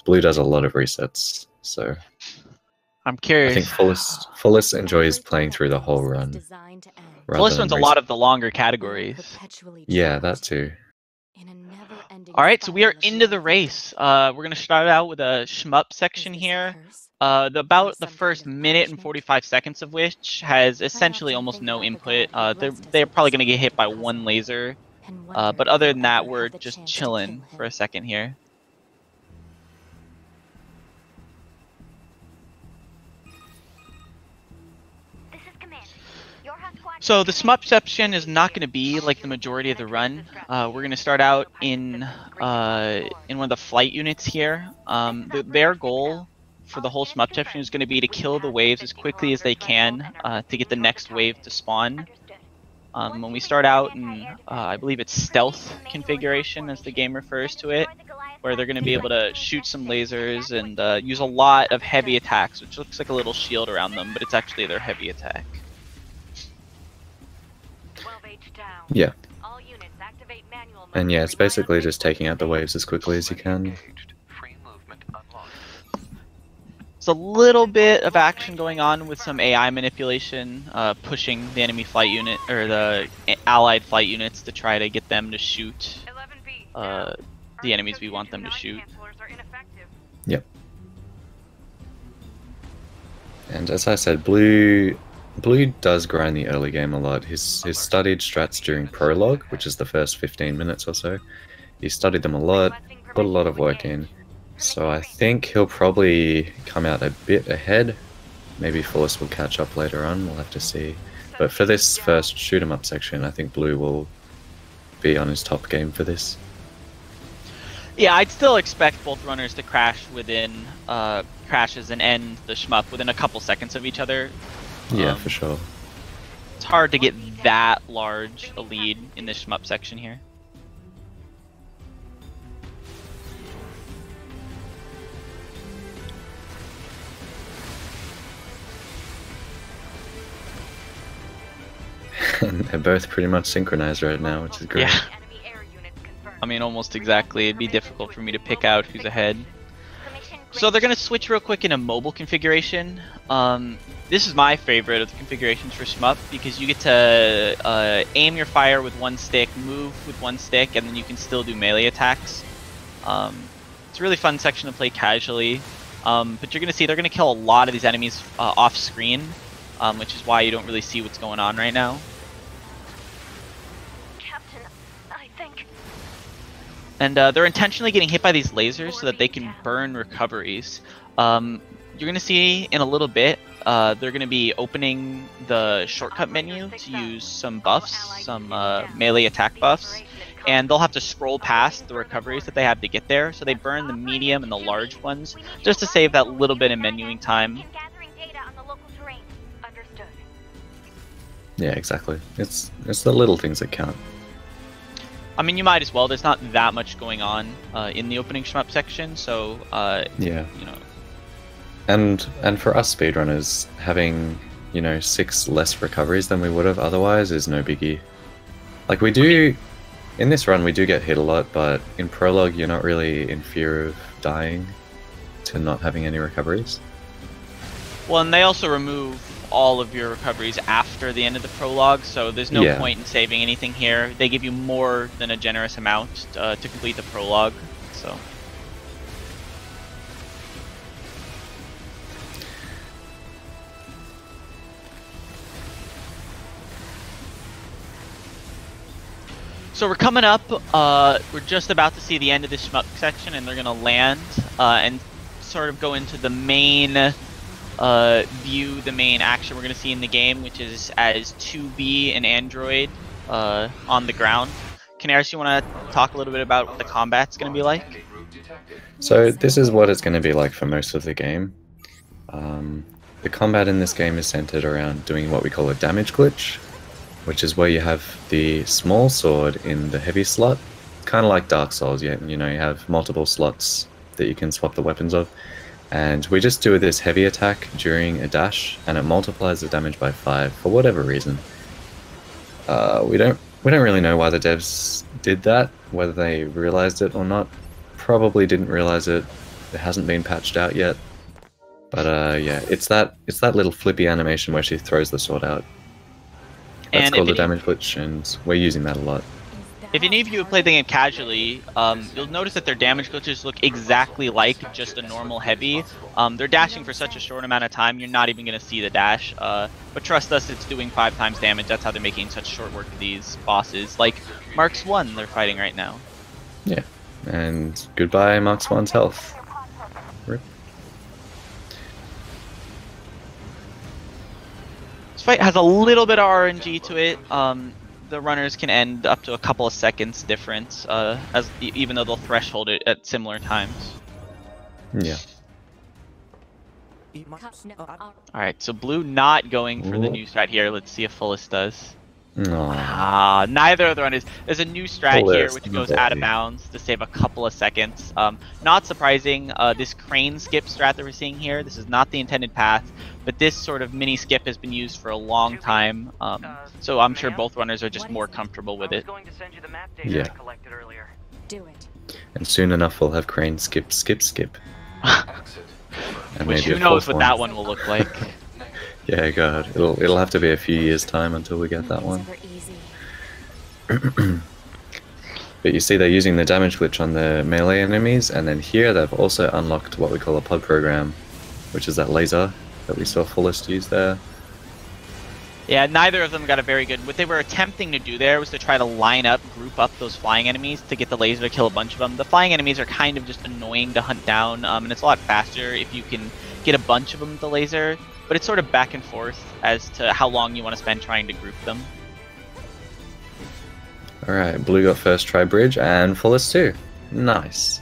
Blue does a lot of resets, so I'm I curious. think Fullest enjoys playing through the whole run. Fullest runs a lot of the longer categories. Yeah, that too. All right, so we are into the race. We're going to start out with a shmup section here. About the first minute and 45 seconds of which has essentially almost no input. They're probably going to get hit by one laser. But other than that, we're just chilling for a second here. So the shmup section is not going to be like the majority of the run. We're going to start out in one of the flight units here. Their goal for the whole shmup section is going to be to kill the waves as quickly as they can to get the next wave to spawn. When we start out in, I believe it's stealth configuration as the game refers to it, where they're going to be able to shoot some lasers and use a lot of heavy attacks, which looks like a little shield around them, but it's actually their heavy attack. Yeah. And yeah, it's basically just taking out the waves as quickly as you can. There's a little bit of action going on with some AI manipulation, pushing the enemy flight unit or the allied flight units to try to get them to shoot the enemies we want them to shoot. Yep. And as I said, Blue does grind the early game a lot. He's studied strats during prologue, which is the first 15 minutes or so. He studied them a lot, put a lot of work in. So I think he'll probably come out a bit ahead. Maybe Fullest will catch up later on, we'll have to see. But for this first shoot 'em up section, I think Blue will be on his top game for this. Yeah, I'd still expect both runners to crash within crashes and end the shmup within a couple seconds of each other. Yeah, for sure. It's hard to get that large a lead in this shmup section here. They're both pretty much synchronized right now, which is great. Yeah. I mean, almost exactly. It'd be difficult for me to pick out who's ahead. So they're going to switch real quick into mobile configuration. This is my favorite of the configurations for shmup because you get to aim your fire with one stick, move with one stick, and then you can still do melee attacks. It's a really fun section to play casually. But you're going to see they're going to kill a lot of these enemies off screen, which is why you don't really see what's going on right now. And they're intentionally getting hit by these lasers so that they can burn recoveries. You're going to see in a little bit, they're going to be opening the shortcut menu to use some buffs, some melee attack buffs, and they'll have to scroll past the recoveries that they have to get there. So they burn the medium and the large ones just to save that little bit of menuing time. Yeah, exactly. It's the little things that count. I mean, you might as well. There's not that much going on in the opening shmup section, so yeah, you know. And for us speedrunners, having 6 less recoveries than we would have otherwise is no biggie. Like we do in this run, we do get hit a lot, but in prologue, you're not really in fear of dying to not having any recoveries. Well, and they also remove all of your recoveries after the end of the prologue, so there's no point in saving anything here. They give you more than a generous amount to complete the prologue, so. So we're coming up, we're just about to see the end of this shmup section, and they're going to land and sort of go into the main view, the main action we're going to see in the game, which is as 2B and Android on the ground. Canaris, you want to talk a little bit about what the combat's going to be like? So this is what it's going to be like for most of the game. The combat in this game is centered around doing what we call a damage glitch, which is where you have the small sword in the heavy slot, kind of like Dark Souls. You have multiple slots that you can swap the weapons of. And we just do this heavy attack during a dash, and it multiplies the damage by 5 for whatever reason. We don't really know why the devs did that, whether they realized it or not. Probably didn't realize it. It hasn't been patched out yet. But yeah, it's that little flippy animation where she throws the sword out. That's called a damage glitch, and we're using that a lot. If any of you have played the game casually, you'll notice that their damage glitches look exactly like just a normal heavy. They're dashing for such a short amount of time, you're not even going to see the dash. But trust us, it's doing 5 times damage. That's how they're making such short work of these bosses. Like Marks 1 they're fighting right now. Yeah, and goodbye Marks 1's health. Rip. This fight has a little bit of RNG to it. The runners can end up to a couple of seconds difference, even though they'll threshold it at similar times. Yeah. Alright, so blue not going for the new strat here. Let's see if Fullest does. Aww. Neither of the runners. There's a new strat Fullest, here which goes out of bounds to save a couple of seconds. Not surprising, this crane skip strat that we're seeing here, this is not the intended path, but this sort of mini skip has been used for a long time, so I'm sure both runners are just more comfortable with it. Yeah. And soon enough we'll have crane skip, skip, skip. And which who knows what that one will look like. Yeah, God, it'll have to be a few years' time until we get that one. But you see they're using the damage glitch on the melee enemies, and then here they've also unlocked what we call a pod program, which is that laser that we saw Fullest use there. Yeah, neither of them got a very good... What they were attempting to do there was to try to line up, group up those flying enemies to get the laser to kill a bunch of them. The flying enemies are kind of just annoying to hunt down, and it's a lot faster if you can get a bunch of them with the laser. But it's sort of back and forth as to how long you want to spend trying to group them. Alright, blue got first try bridge, and Fullest too. Nice.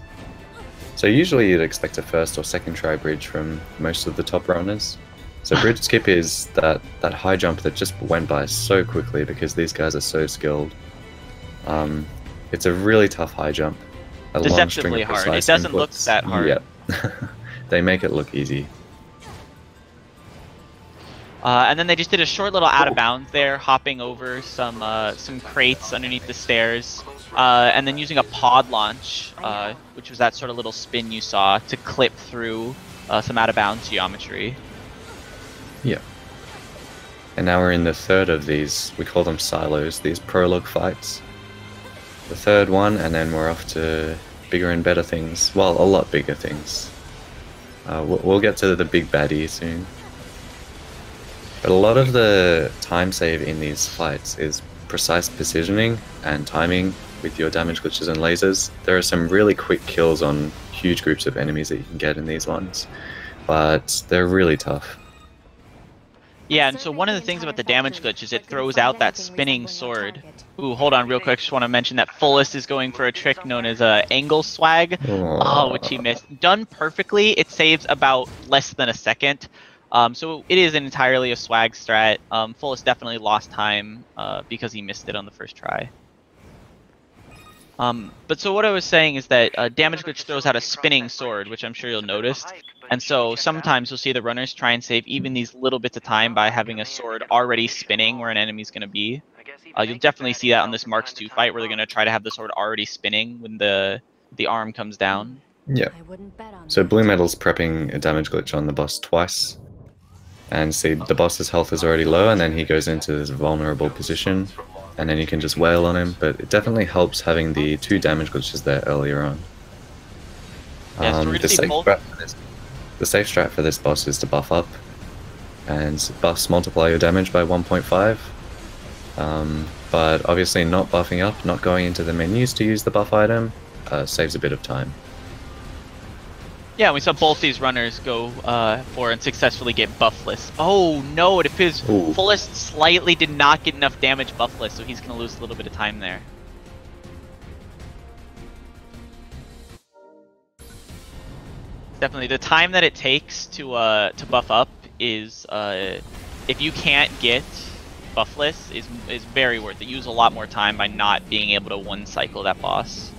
So usually you'd expect a first or second try bridge from most of the top runners. So bridge skip is that high jump that just went by so quickly because these guys are so skilled. It's a really tough high jump. Deceptively hard. It doesn't look that hard. Yep. They make it look easy. And then they just did a short little out of bounds there, hopping over some crates underneath the stairs, and then using a pod launch, which was that sort of little spin you saw, to clip through some out of bounds geometry. Yeah. And now we're in the third of these, we call them silos, these prologue fights. The third one, and then we're off to bigger and better things. Well, a lot bigger things. We'll get to the big baddie soon. But a lot of the time save in these fights is precise positioning and timing with your damage glitches and lasers. There are some really quick kills on huge groups of enemies that you can get in these ones, but they're really tough. Yeah, and so one of the things about the damage glitch is it throws out that spinning sword. Ooh, hold on real quick, just want to mention that Fullest is going for a trick known as angle swag, which he missed. Done perfectly, it saves about less than a second. So it is entirely a swag strat. Fullest definitely lost time because he missed it on the first try. But so what I was saying is that damage glitch throws out a spinning sword, which I'm sure you'll notice. And so sometimes you'll see the runners try and save even these little bits of time by having a sword already spinning where an enemy's going to be. You'll definitely see that on this Marks 2 fight where they're going to try to have the sword already spinning when the arm comes down. Yeah. So BlueMetal's prepping a damage glitch on the boss twice. And see, the boss's health is already low, and then he goes into this vulnerable position, and then you can just wail on him, but it definitely helps having the 2 damage glitches there earlier on. Yeah, so the safe strat for this boss is to buff up, and buffs multiply your damage by 1.5, but obviously not buffing up, not going into the menus to use the buff item, saves a bit of time. Yeah, we saw both these runners go for and successfully get buffless. Oh no, it appears Fullest slightly did not get enough damage buffless, so he's going to lose a little bit of time there. Definitely, the time that it takes to buff up is, if you can't get buffless, is very worth it. You use a lot more time by not being able to one cycle that boss.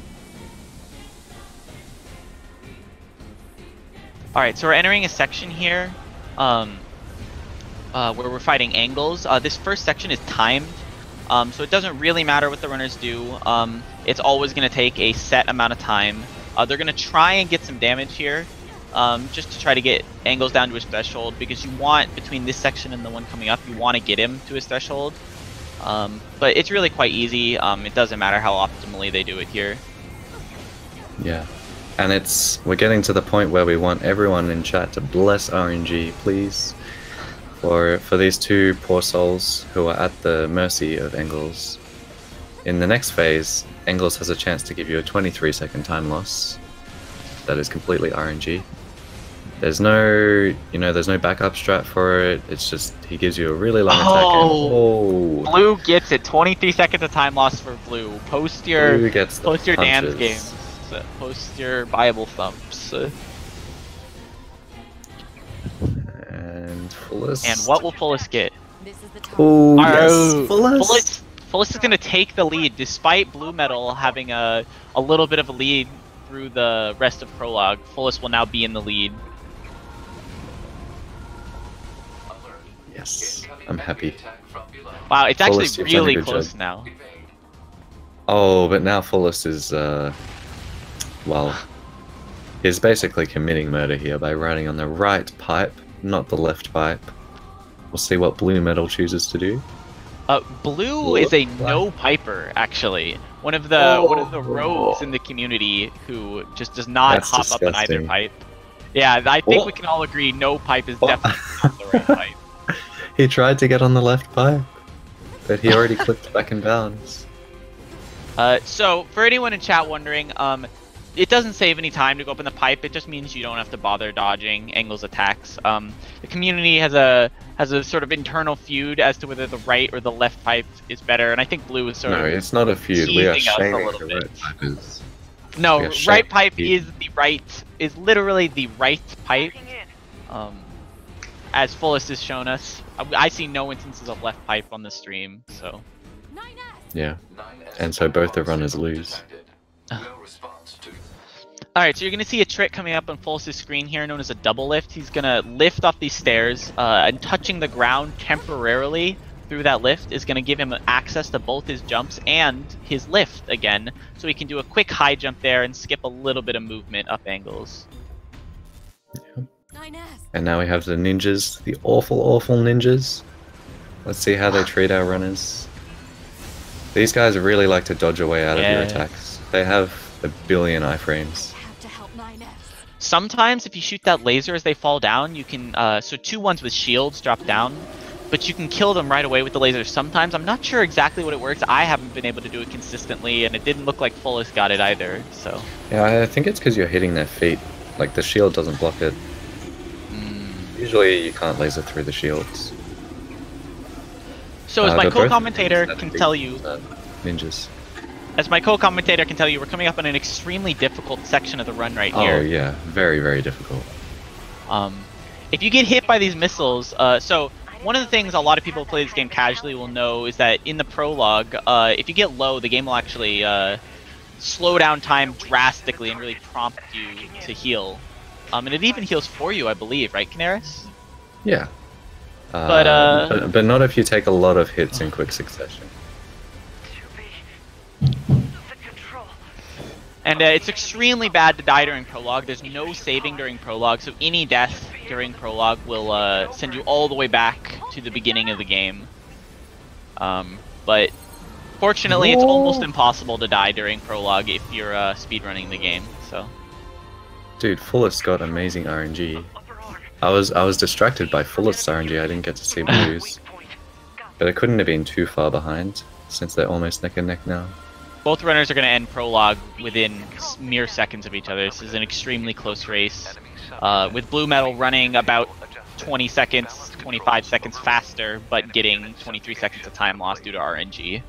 Alright, so we're entering a section here where we're fighting angles. This first section is timed, so it doesn't really matter what the runners do. It's always going to take a set amount of time. They're going to try and get some damage here, just to try to get Angles down to his threshold, because you want, between this section and the one coming up, you want to get him to his threshold. But it's really quite easy. It doesn't matter how optimally they do it here. Yeah. And we're getting to the point where we want everyone in chat to bless RNG, please. For these two poor souls who are at the mercy of Engels. In the next phase, Engels has a chance to give you a 23-second time loss. That is completely RNG. There's no, there's no backup strat for it. It's just he gives you a really long attack. And, Blue gets it. 23 seconds of time loss for Blue. Post your dance games. Post your Bible thumps. And Fullest. And what will Fullest get? Oh, yes, Fullest. Fullest is going to take the lead, despite BlueMetal having a little bit of a lead through the rest of Prologue. Fullest will now be in the lead. Yes, I'm happy. Wow, it's actually really close now. Oh, but now Fullest is, well, he's basically committing murder here by riding on the right pipe, not the left pipe. We'll see what BlueMetal chooses to do. Blue is a no piper, actually. One of the rogues in the community who just does not hop up on either pipe. Yeah, I think we can all agree no pipe is definitely not the right pipe. He tried to get on the left pipe, but he already clicked back in bounds. So, for anyone in chat wondering, it doesn't save any time to go up in the pipe. It just means you don't have to bother dodging Angle's attacks. The community has a sort of internal feud as to whether the right or the left pipe is better, and I think Blue is sort of. No, it's not a feud. We are shaming the right pipers. No, right pipe is literally the right pipe. As Fullest has shown us, I see no instances of left pipe on the stream, so. Yeah, and so both the runners lose. Alright, so you're going to see a trick coming up on Fullest's screen here known as a double lift. He's going to lift off these stairs, and touching the ground temporarily through that lift is going to give him access to both his jumps and his lift again, so he can do a quick high jump there and skip a little bit of movement up Angles. Yeah. And now we have the ninjas, the awful ninjas. Let's see how they treat our runners. These guys really like to dodge away out of your attacks. They have a billion iframes. Sometimes if you shoot that laser as they fall down, you can, so 2 ones with shields drop down, but you can kill them right away with the laser sometimes. I'm not sure exactly what it works. I haven't been able to do it consistently, and it didn't look like Fullest got it either, so. Yeah, I think it's because you're hitting their feet. Like, the shield doesn't block it. Usually you can't laser through the shields. So as my co-commentator can tell you... ninjas. As my co-commentator can tell you, we're coming up on an extremely difficult section of the run right here. Oh yeah, very, very difficult. If you get hit by these missiles, so one of the things a lot of people who play this game casually will know is that in the prologue, if you get low, the game will actually slow down time drastically and really prompt you to heal. And it even heals for you, I believe, right, Canaris? Yeah. But not if you take a lot of hits in quick succession. And it's extremely bad to die during prologue. There's no saving during prologue, so any death during prologue will send you all the way back to the beginning of the game. But fortunately, it's almost impossible to die during prologue if you're speedrunning the game. So. Dude, Fullest got amazing RNG. I was distracted by Fullest's RNG. I didn't get to see Blue's, but it couldn't have been too far behind since they're almost neck and neck now. Both runners are going to end prologue within mere seconds of each other. This is an extremely close race, with BlueMetal running about 20 seconds, 25 seconds faster, but getting 23 seconds of time lost due to RNG.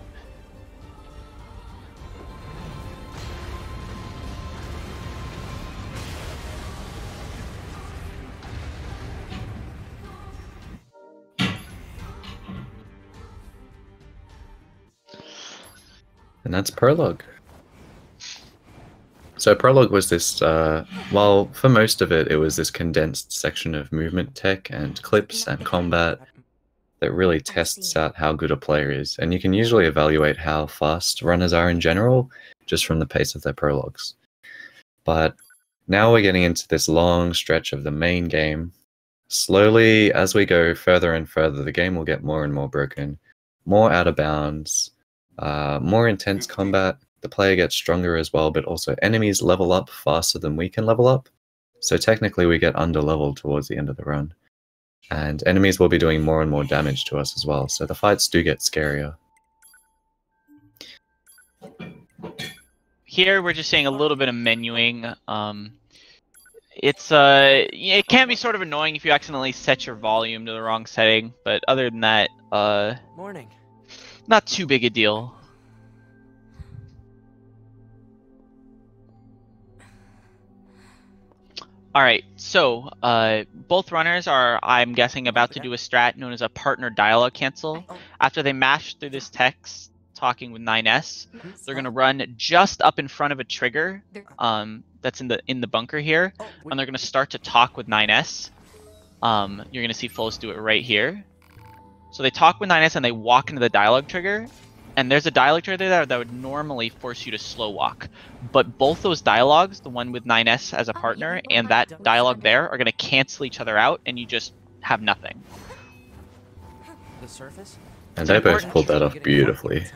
And that's Prologue. So Prologue was this, well, for most of it, it was this condensed section of movement tech and clips and combat that really tests out how good a player is. And you can usually evaluate how fast runners are in general just from the pace of their prologues. But Now we're getting into this long stretch of the main game. Slowly, as we go further and further, the game will get more and more broken, more out of bounds, more intense combat. The player gets stronger as well, but also enemies level up faster than we can level up. So technically we get under-leveled towards the end of the run. And enemies will be doing more and more damage to us as well, so the fights do get scarier. Here we're just seeing a little bit of menuing. It can be sort of annoying if you accidentally set your volume to the wrong setting, but other than that, Morning. not too big a deal. Alright, so both runners are, I'm guessing, about to do a strat known as a partner dialogue cancel. After they mash through this text talking with 9S, they're going to run just up in front of a trigger that's in the bunker here, and they're going to start to talk with 9S. You're going to see Fullest do it right here. So they talk with 9S and they walk into the dialogue trigger, and there's a dialogue trigger there that would normally force you to slow walk. But both those dialogues, the one with 9S as a partner and that dialogue there, are going to cancel each other out, and you just have nothing. The surface? And they both pulled that off beautifully.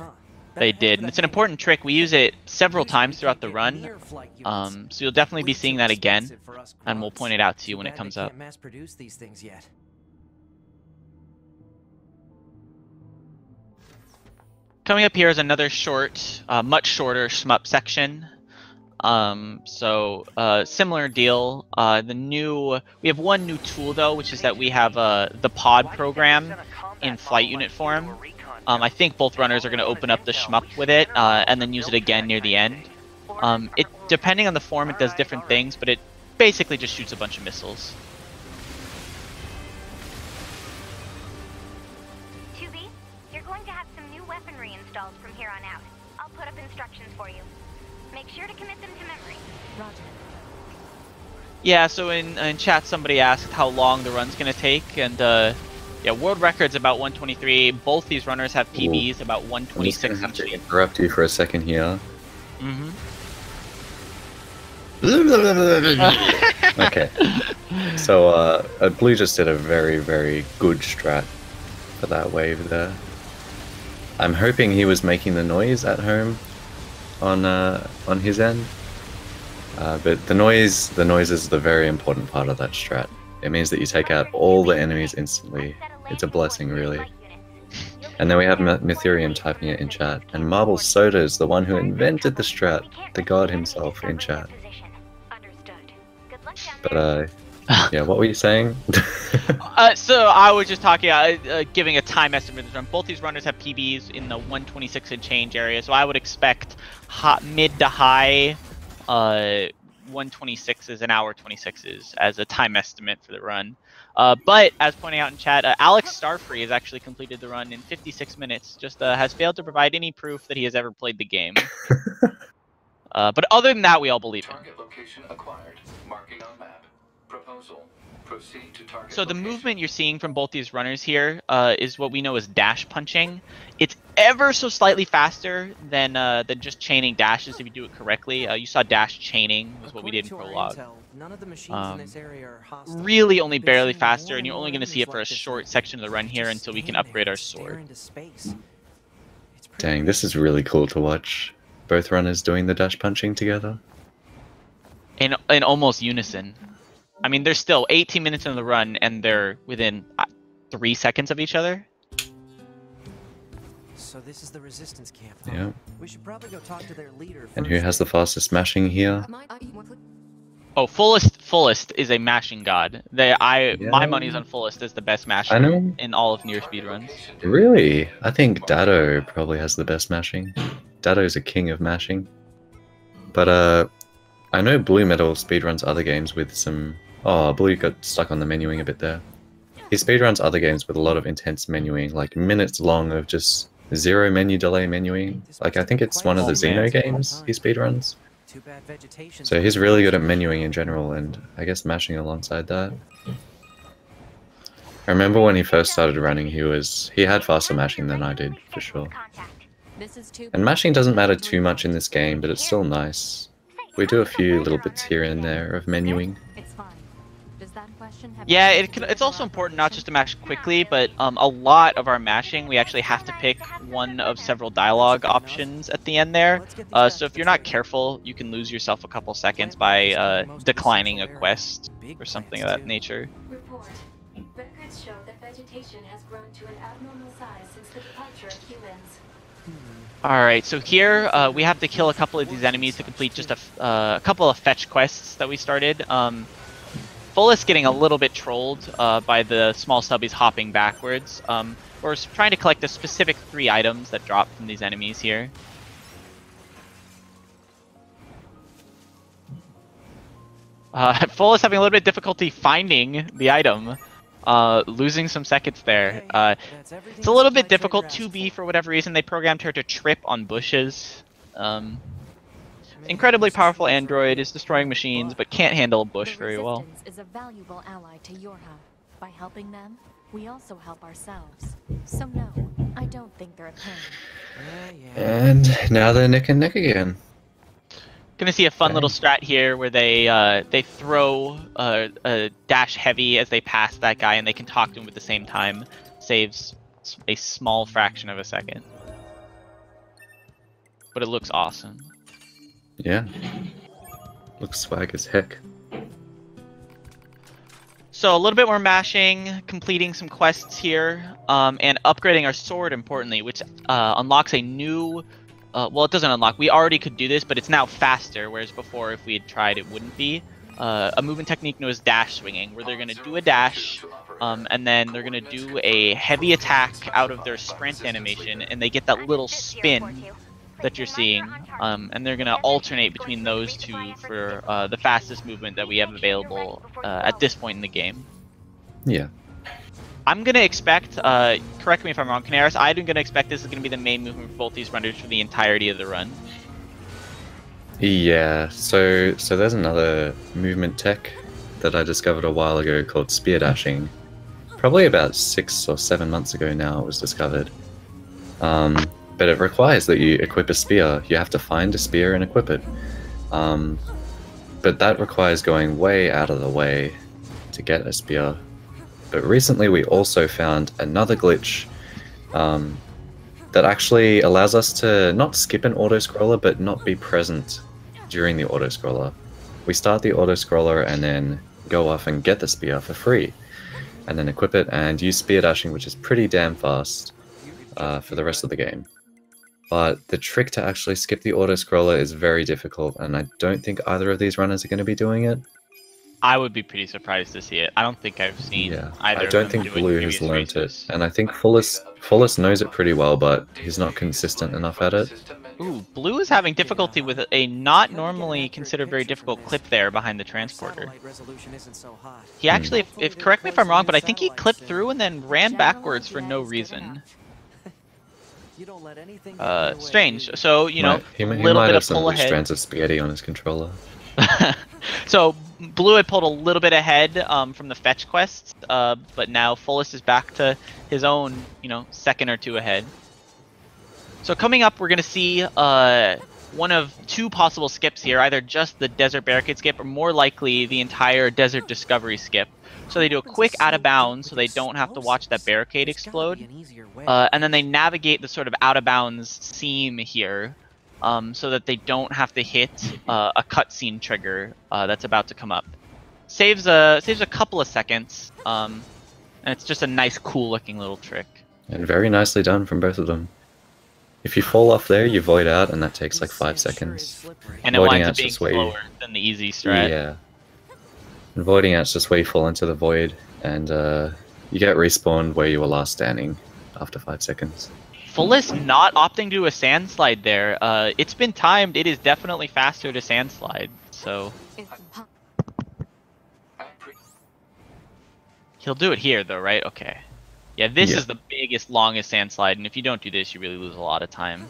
They did, and it's an important trick. We use it several times throughout the run, so you'll definitely be seeing that again, and we'll point it out to you when it comes up. Coming up here is another short, much shorter shmup section. Similar deal. We have one new tool though, which is that we have the pod program in flight unit form. I think both runners are going to open up the shmup with it and then use it again near the end. Depending on the form, it does different things, but it basically just shoots a bunch of missiles. From here on out. I'll put up instructions for you. Make sure to commit them to memory. Roger. Yeah, so in chat somebody asked how long the run's gonna take, and yeah, world record's about 123. Both these runners have PBs about 126. I'm just gonna have to interrupt you for a second here. Okay. So Blue just did a very, very good strat for that wave there. I'm hoping he was making the noise at home on his end, but the noise is the very important part of that strat. It means that you take out all the enemies instantly. It's a blessing, really. And then we have Mytherium typing it in chat, and Marble Soda is the one who invented the strat, the god himself, in chat. But yeah, what were you saying? So I was just talking, giving a time estimate for this run. Both these runners have PBs in the 126 and change area, so I would expect mid to high 126s and hour 26s as a time estimate for the run. But as pointing out in chat, Alex Starfree has actually completed the run in 56 minutes. Just has failed to provide any proof that he has ever played the game. But other than that, we all believe him. Target location acquired. Marking on map. Proposal. Proceed to target So the location. movement you're seeing from both these runners here is what we know as dash punching. It's ever so slightly faster than just chaining dashes if you do it correctly. You saw dash chaining was what we did in Prologue. Really only barely faster, and you're only going to see it for a short section of the run here until we can upgrade our sword. Dang, this is really cool to watch. Both runners doing the dash punching together. In almost unison. I mean, they're still 18 minutes into the run, and they're within 3 seconds of each other. So this is the resistance camp. Yeah. We should probably go talk to their leader. And who has the fastest smashing here? Oh, Fullest is a mashing god. My money's on Fullest as the best masher in all of NieR speedruns. Really? I think Dado probably has the best mashing. Dado's a king of mashing. But I know BlueMetal speedruns other games with some... Oh, Blue got stuck on the menuing a bit there. He speedruns other games with a lot of intense menuing, like minutes long of just zero menu delay menuing. Like, I think it's one of the Xeno games he speedruns. So he's really good at menuing in general, and I guess mashing alongside that. I remember when he first started running, he had faster mashing than I did, for sure. And mashing doesn't matter too much in this game, but it's still nice. We do a few little bits here and there of menuing. It's fine. Does that question have Yeah, anything to do it's with also our important not just to operation? mash quickly, but a lot of our mashing, we actually have to pick one of several dialogue options at the end there. So if you're not careful, you can lose yourself a couple seconds by declining a quest or something of that nature. Report. Records show that vegetation has grown to an abnormal size since the departure of humans. Alright, so here we have to kill a couple of these enemies to complete just a couple of fetch quests that we started. Fullest getting a little bit trolled by the small stubbies hopping backwards. We're trying to collect the specific 3 items that drop from these enemies here. Fullest having a little bit of difficulty finding the item. Losing some seconds there. It's a little bit difficult. 2B, for whatever reason, they programmed her to trip on bushes. Incredibly powerful android, is destroying machines, but can't handle a bush very well. The Resistance is a valuable ally to Yorha. By helping them, we also help ourselves. So no, I don't think they're a pain. And now they're neck and neck again. Gonna see a fun little strat here where they throw a dash heavy as they pass that guy, and they can talk to him at the same time. Saves a small fraction of a second, but it looks awesome. Yeah. Looks swag as heck. So a little bit more mashing, completing some quests here, and upgrading our sword, importantly, which unlocks a new... well, it doesn't unlock. We already could do this, but it's now faster, whereas before, if we had tried, it wouldn't be. A movement technique known as dash swinging, where they're going to do a dash, and then they're going to do a heavy attack out of their sprint animation, and they get that little spin that you're seeing, and they're going to alternate between those two for the fastest movement that we have available at this point in the game. Yeah. I'm going to expect, correct me if I'm wrong, Canaris, I'm going to expect this is going to be the main movement for both these runners for the entirety of the run. Yeah, so there's another movement tech that I discovered a while ago called spear dashing. Probably about 6 or 7 months ago now it was discovered. But it requires that you equip a spear. You have to find a spear and equip it. But that requires going way out of the way to get a spear. But recently we also found another glitch that actually allows us to not skip an auto-scroller, but not be present during the auto-scroller. We start the auto-scroller and then go off and get the spear for free, and then equip it and use spear dashing, which is pretty damn fast for the rest of the game. But the trick to actually skip the auto-scroller is very difficult, and I don't think either of these runners are going to be doing it. I would be pretty surprised to see it. I don't think I've seen either. I don't of them think do Blue in has previous learned races. it, and I think Fullest knows it pretty well, but he's not consistent enough at it. Ooh, Blue is having difficulty with a not normally considered very difficult clip there behind the transporter. He actually, if correct me if I'm wrong, but I think he clipped through and then ran backwards for no reason. Strange. So, you know, he little might bit have of some pull loose ahead. strands of spaghetti on his controller. So Blue had pulled a little bit ahead from the fetch quests, but now Fullest is back to his own, you know, second or two ahead. So coming up, we're going to see one of 2 possible skips here, either just the Desert Barricade skip, or more likely the entire Desert Discovery skip. So they do a quick out of bounds, so they don't have to watch that barricade explode, and then they navigate the sort of out of bounds seam here, so that they don't have to hit a cutscene trigger that's about to come up. Saves a couple of seconds, and it's just a nice, cool-looking little trick. And very nicely done from both of them. If you fall off there, you void out, and that takes like 5 seconds. And it Voiding winds up out's being just where you- slower than the easy strat. Yeah. And voiding out's just where you fall into the void, and you get respawned where you were last standing after 5 seconds. Fullest not opting to do a sand slide there. It's been timed. It is definitely faster to sand slide. So he'll do it here, though, right? Okay. Yeah, this is the biggest, longest sand slide, and if you don't do this, you really lose a lot of time.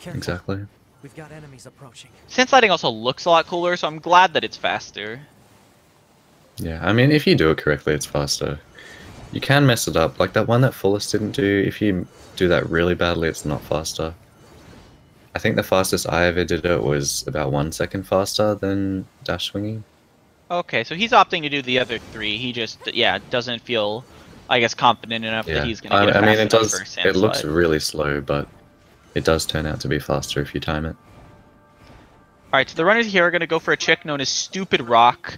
Exactly. We've got enemies approaching. Sand sliding also looks a lot cooler, so I'm glad that it's faster. Yeah, I mean, if you do it correctly, it's faster. You can mess it up, like that one that Fullest didn't do. If you do that really badly, it's not faster. I think the fastest I ever did it was about 1 second faster than dash swinging. Okay, so he's opting to do the other 3. He just, yeah, doesn't feel, I guess, confident enough that he's going to get it I mean, fast it enough does. for a sand It looks slide. really slow, but it does turn out to be faster if you time it. Alright, so the runners here are going to go for a trick known as Stupid Rock.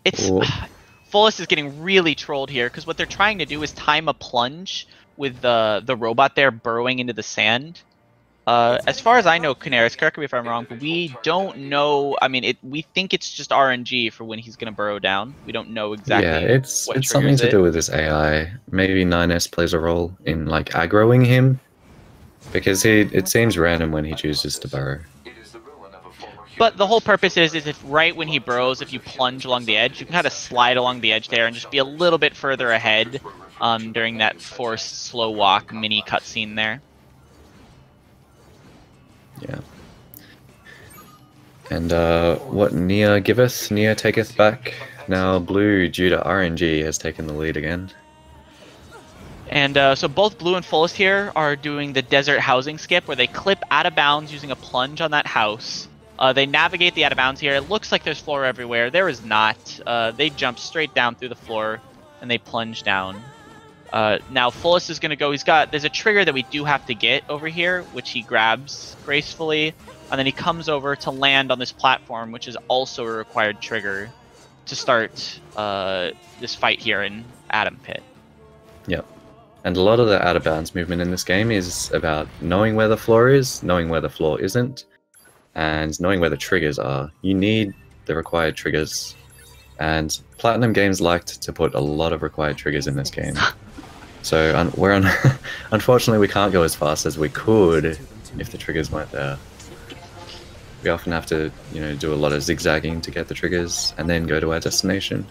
It's... Ooh. Fullest is getting really trolled here, because what they're trying to do is time a plunge with the robot there burrowing into the sand. As far as I know, Canaris, correct me if I'm wrong, but we don't know... I mean, we think it's just RNG for when he's going to burrow down. We don't know exactly it's what something triggers to it. do with his AI. Maybe 9S plays a role in, like, aggroing him. Because it seems random when he chooses to burrow. But the whole purpose is if right when he burrows, if you plunge along the edge, you can kind of slide along the edge there and just be a little bit further ahead during that forced slow walk mini cutscene there. Yeah. And what NieR giveth, NieR taketh back. Now Blue, due to RNG, has taken the lead again. And so both Blue and Fullest here are doing the desert housing skip, where they clip out of bounds using a plunge on that house. They navigate the out of bounds here. It looks like there's floor everywhere. There is not. They jump straight down through the floor, and they plunge down. Now Fullest is going to go. There's a trigger that we do have to get over here, which he grabs gracefully, and then he comes over to land on this platform, which is also a required trigger to start this fight here in Atom Pit. Yep. And a lot of the out of bounds movement in this game is about knowing where the floor is, knowing where the floor isn't, and knowing where the triggers are. You need the required triggers, and Platinum Games liked to put a lot of required triggers in this game. So unfortunately we can't go as fast as we could if the triggers weren't there. We often have to, do a lot of zigzagging to get the triggers and then go to our destination.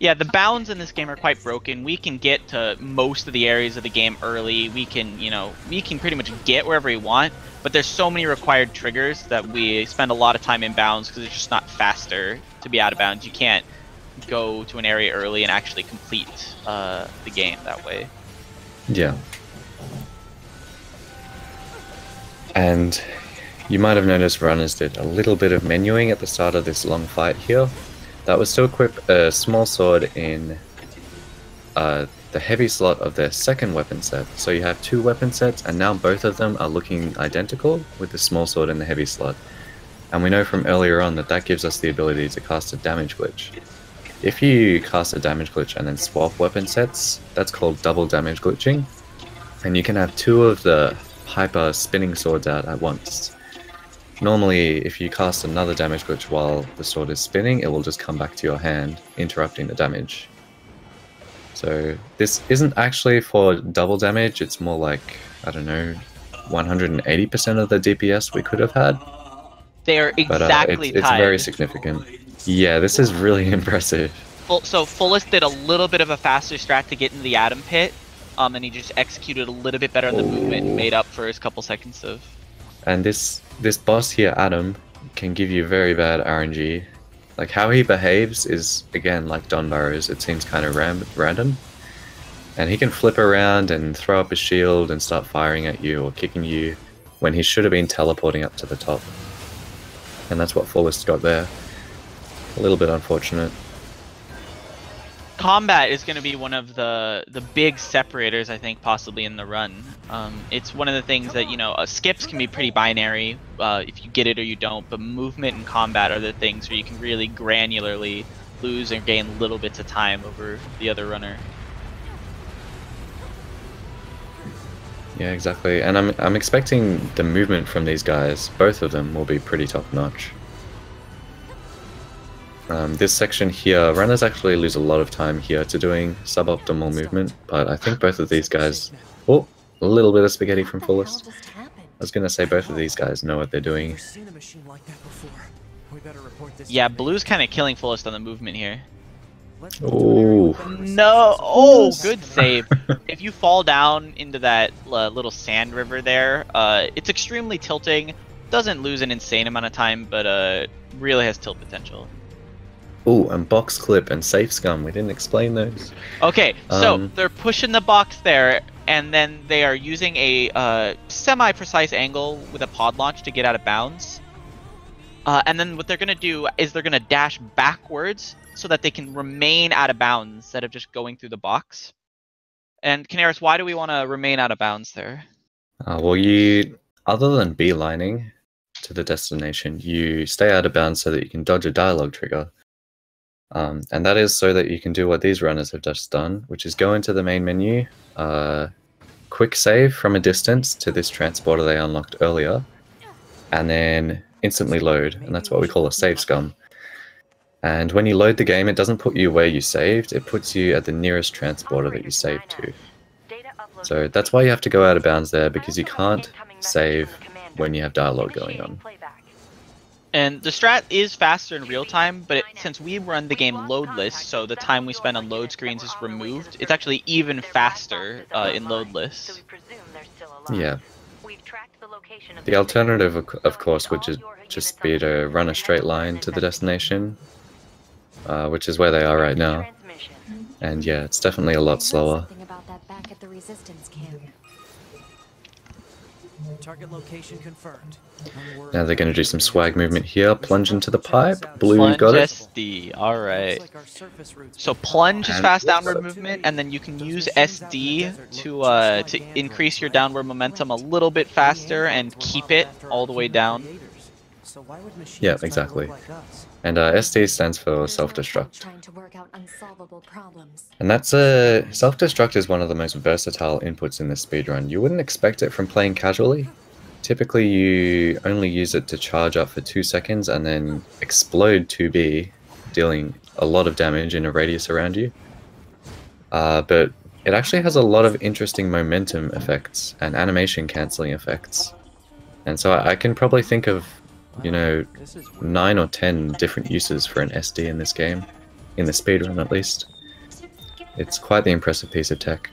Yeah, the bounds in this game are quite broken. We can get to most of the areas of the game early. We can, we can pretty much get wherever we want, but there's so many required triggers that we spend a lot of time in bounds because it's just not faster to be out of bounds. You can't go to an area early and actually complete the game that way. Yeah. And you might have noticed runners did a little bit of menuing at the start of this long fight here. That was to equip a small sword in the heavy slot of their second weapon set. So you have 2 weapon sets, and now both of them are looking identical with the small sword in the heavy slot. And we know from earlier on that gives us the ability to cast a damage glitch. If you cast a damage glitch and then swap weapon sets, that's called double damage glitching. And you can have 2 of the hyper spinning swords out at once. Normally, if you cast another damage glitch while the sword is spinning, it will just come back to your hand, interrupting the damage. So this isn't actually for double damage, it's more like, I don't know, 180% of the DPS we could have had. They are exactly tied. It's very significant. Yeah, this is really impressive. So Fullest did a little bit of a faster strat to get into the Atom Pit, and he just executed a little bit better on the movement and made up for his couple seconds of... And this boss here, Adam, can give you very bad RNG. Like, how he behaves is, again, like Don Burrows. It seems kind of random. And he can flip around and throw up his shield and start firing at you or kicking you when he should have been teleporting up to the top. And that's what Fullest got there. A little bit unfortunate. Combat is going to be one of the big separators, I think, possibly in the run. It's one of the things that, skips can be pretty binary if you get it or you don't, but movement and combat are the things where you can really granularly lose and gain little bits of time over the other runner. Yeah, exactly. And I'm expecting the movement from these guys, both of them, will be pretty top-notch. This section here, runners actually lose a lot of time here to doing suboptimal movement, but I think both of these guys... Oh, a little bit of spaghetti from Fullest. I was going to say both of these guys know what they're doing. Yeah, Blue's kind of killing Fullest on the movement here. Oh. No! Oh, good save. If you fall down into that little sand river there, it's extremely tilting. Doesn't lose an insane amount of time, but really has tilt potential. Oh, and box clip and safe scum. We didn't explain those. Okay, so they're pushing the box there. and then they are using a semi-precise angle with a pod launch to get out of bounds. And then what they're going to do is they're going to dash backwards so that they can remain out of bounds instead of just going through the box. And Canaris, why do we want to remain out of bounds there? Well, you, other than beelining to the destination, you stay out of bounds so that you can dodge a dialogue trigger. And that is so that you can do what these runners have just done, which is go into the main menu, quick save from a distance to this transporter they unlocked earlier, and then instantly load, and that's what we call a save scum. And when you load the game, it doesn't put you where you saved, it puts you at the nearest transporter that you saved to. So that's why you have to go out of bounds there, because you can't save when you have dialogue going on. And the strat is faster in real time, but since we run the game loadless, so the time we spend on load screens is removed, it's actually even faster in loadless. Yeah. The alternative, of course, would just be to run a straight line to the destination, which is where they are right now. And yeah, it's definitely a lot slower. Target location confirmed. Now they're going to do some swag movement here. Plunge into the pipe. Blue, Plunge got it. SD, alright. So plunge is fast downward movement, and then you can use SD to increase your downward momentum a little bit faster and keep it all the way down. Yeah, exactly. And SD stands for self-destruct. And that's self-destruct is one of the most versatile inputs in this speedrun. You wouldn't expect it from playing casually. Typically you only use it to charge up for 2 seconds and then explode 2B, dealing a lot of damage in a radius around you. But it actually has a lot of interesting momentum effects and animation cancelling effects. And so I can probably think of, you know, 9 or 10 different uses for an SD in this game, in the speedrun at least. It's quite the impressive piece of tech.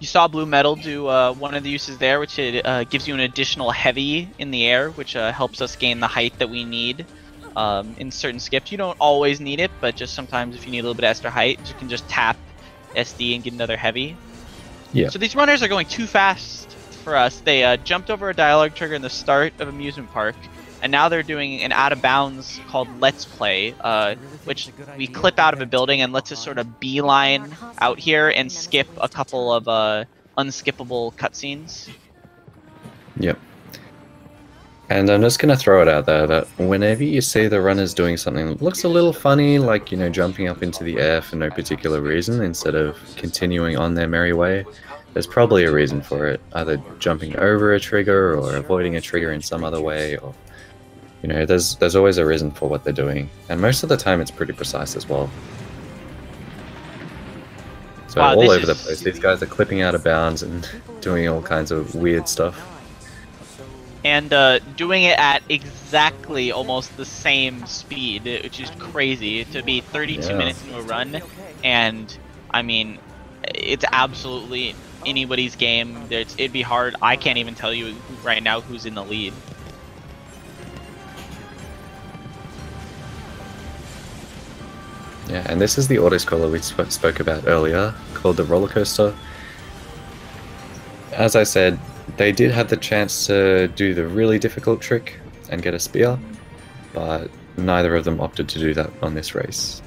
You saw BlueMetal do one of the uses there, which gives you an additional heavy in the air, which helps us gain the height that we need in certain skips. You don't always need it, but just sometimes if you need a little bit extra height, you can just tap SD and get another heavy. Yeah. So these runners are going too fast for us. They jumped over a dialogue trigger in the start of Amusement Park, and now they're doing an out of bounds called Let's Play, which we clip out of a building and lets us sort of beeline out here and skip a couple of unskippable cutscenes. Yep. And I'm just going to throw it out there that whenever you see the runners doing something that looks a little funny, like, you know, jumping up into the air for no particular reason instead of continuing on their merry way, there's probably a reason for it. Either jumping over a trigger or avoiding a trigger in some other way, or, you know, there's always a reason for what they're doing. And most of the time it's pretty precise as well. So wow, all over the place, these guys are clipping out of bounds and doing all kinds of weird stuff. And doing it at exactly almost the same speed, which is crazy, to be 32 minutes into a run. And, I mean, it's absolutely anybody's game. It'd be hard. I can't even tell you right now who's in the lead. Yeah, and this is the autoscroller we spoke about earlier, called the roller coaster. As I said, they did have the chance to do the really difficult trick and get a spear, but neither of them opted to do that on this race.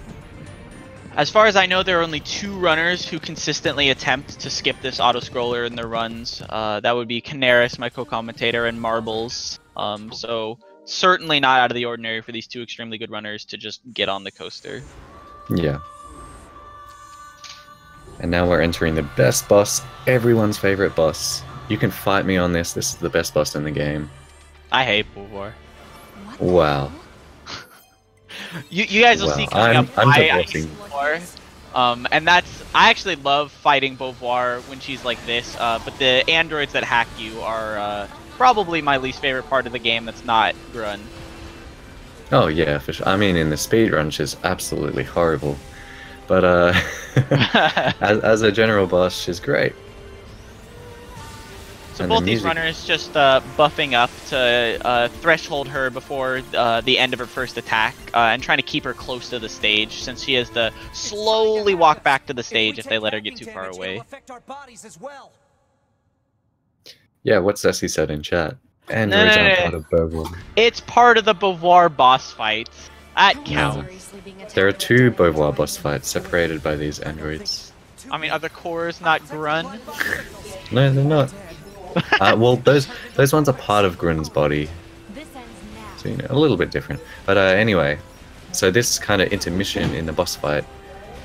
As far as I know, there are only 2 runners who consistently attempt to skip this autoscroller in their runs. That would be Canaris, my co-commentator, and Marbles. So certainly not out of the ordinary for these 2 extremely good runners to just get on the coaster. Yeah. And now we're entering the best boss, everyone's favorite boss. You can fight me on this. This is the best boss in the game. I hate Beauvoir. Wow. You guys will see coming up I'm why I hate divorcing. Beauvoir. And that's, I actually love fighting Beauvoir when she's like this, but the androids that hack you are probably my least favorite part of the game that's not Grun. Oh yeah, for sure. I mean, in the speedrun, she's absolutely horrible. But as a general boss, she's great. So And both the these music- runners just buffing up to threshold her before the end of her first attack, and trying to keep her close to the stage, since she has to slowly walk back to the stage if they let her get too far away. Yeah, what Ceci said in chat. No, Androids no, aren't no. part of Beauvoir. It's part of the Beauvoir boss fights. That No. counts. Seriously being There are attacked. 2 Beauvoir boss fights separated by these androids. I mean, are the cores not Grun? No, they're not. Well, those ones are part of Grun's body, This ends now. so you know, a little bit different. But anyway, so this kind of intermission in the boss fight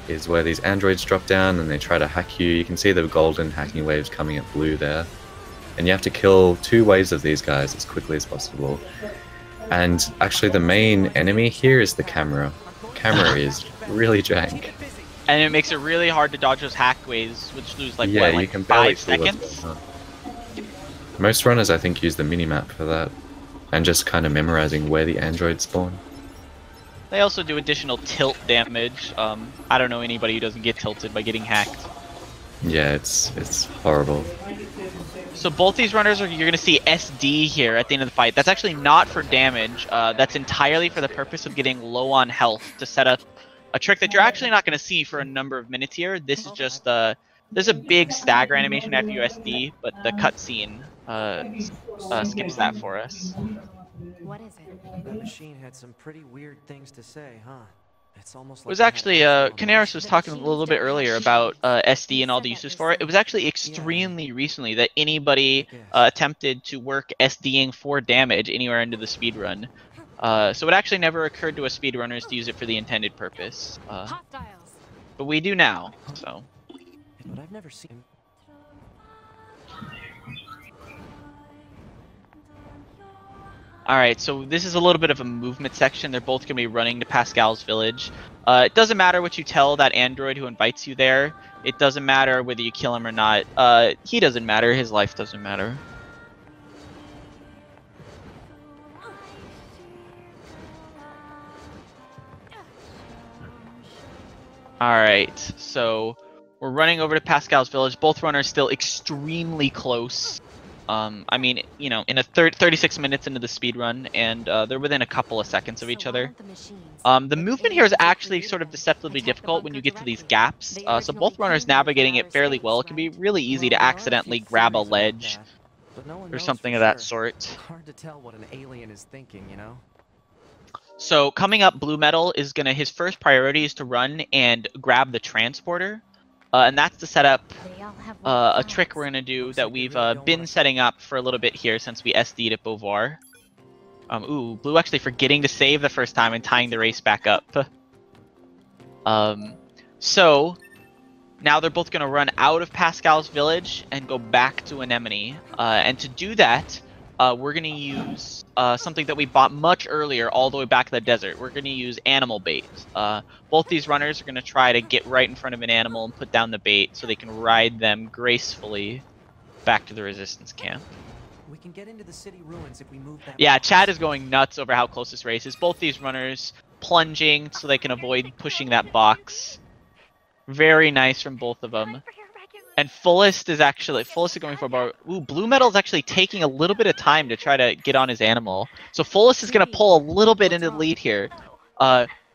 is where these androids drop down and they try to hack you. You can see the golden hacking waves coming at blue there, and you have to kill 2 waves of these guys as quickly as possible. And actually, the main enemy here is the camera. The camera is really jank. And it makes it really hard to dodge those hack waves, which lose like Yeah, what, you like can barely 5 see what's seconds? going on. Most runners, I think, use the minimap for that, and just kind of memorizing where the androids spawn. They also do additional tilt damage. I don't know anybody who doesn't get tilted by getting hacked. Yeah, it's horrible. So both these runners you're going to see SD here at the end of the fight. That's actually not for damage. That's entirely for the purpose of getting low on health to set up a trick that you're actually not going to see for a number of minutes here. This is just there's a big stagger animation after you SD, but the cutscene skips that for us. What is it? That machine had some pretty weird things to say, huh? It's almost It like was I had actually, control of Canaris was it. talking a little bit earlier about SD and all the uses for it. It was actually extremely recently that anybody attempted to work SDing for damage anywhere into the speedrun. So it actually never occurred to us speedrunners to use it for the intended purpose. Hostiles. But we do now, so. But I've never seen. Alright, so this is a little bit of a movement section. They're both going to be running to Pascal's Village. It doesn't matter what you tell that android who invites you there. It doesn't matter whether you kill him or not. He doesn't matter. His life doesn't matter. Alright, so we're running over to Pascal's Village. Both runners still extremely close. I mean, you know, in a 36 minutes into the speed run, and they're within a couple of seconds of each other. The movement here is actually sort of deceptively difficult when you get to these gaps. So both runners navigating it fairly well. It can be really easy to accidentally grab a ledge or something of that sort. Hard to tell what an alien is thinking, you know? So coming up, BlueMetal is gonna, his first priority is to run and grab the transporter. And that's to set up a trick we're gonna do that we've been setting up for a little bit here since we SD'd at Beauvoir. Ooh, Blue actually forgetting to save the first time and tying the race back up. So now they're both gonna run out of Pascal's Village and go back to Anemone. And to do that, we're gonna use something that we bought much earlier, all the way back in the desert. We're gonna use animal bait. Both these runners are gonna try to get right in front of an animal and put down the bait so they can ride them gracefully back to the resistance camp. We can get into the city ruins if we move that. Yeah, Chad is going nuts over how close this race is. Both these runners plunging so they can avoid pushing that box. Very nice from both of them. And Fullest is going for about. Ooh, BlueMetal is actually taking a little bit of time to try to get on his animal. So Fullest is going to pull a little bit into the lead here.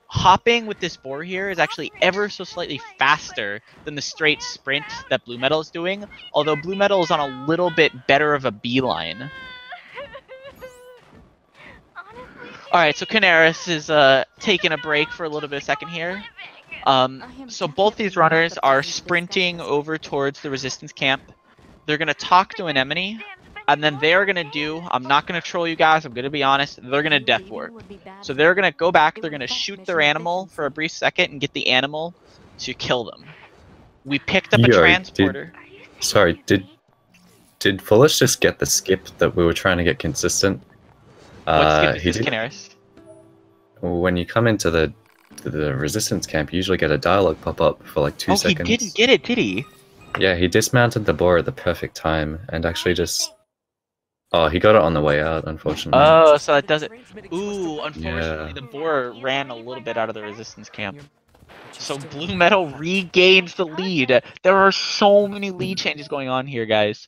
Hopping with this boar here is actually ever so slightly faster than the straight sprint that BlueMetal is doing. Although BlueMetal is on a little bit better of a beeline. Alright, so Canaris is taking a break for a little bit of second here. So both these runners are sprinting over towards the resistance camp. They're going to talk to Anemone, and then they're going to do, I'm not going to troll you guys, I'm going to be honest, they're going to death warp. So they're going to go back, they're going to shoot their animal for a brief second and get the animal to kill them. We picked up a transporter. Sorry, did Fullest just get the skip that we were trying to get consistent? What skip is this, Canaris? When you come into the resistance camp, you usually get a dialogue pop up for like 2 seconds. Oh, he didn't get it, did he? Yeah, he dismounted the boar at the perfect time and actually just... Oh, he got it on the way out, unfortunately. Oh, so that doesn't... Ooh, unfortunately, the boar ran a little bit out of the resistance camp. So BlueMetal regains the lead. There are so many lead changes going on here, guys.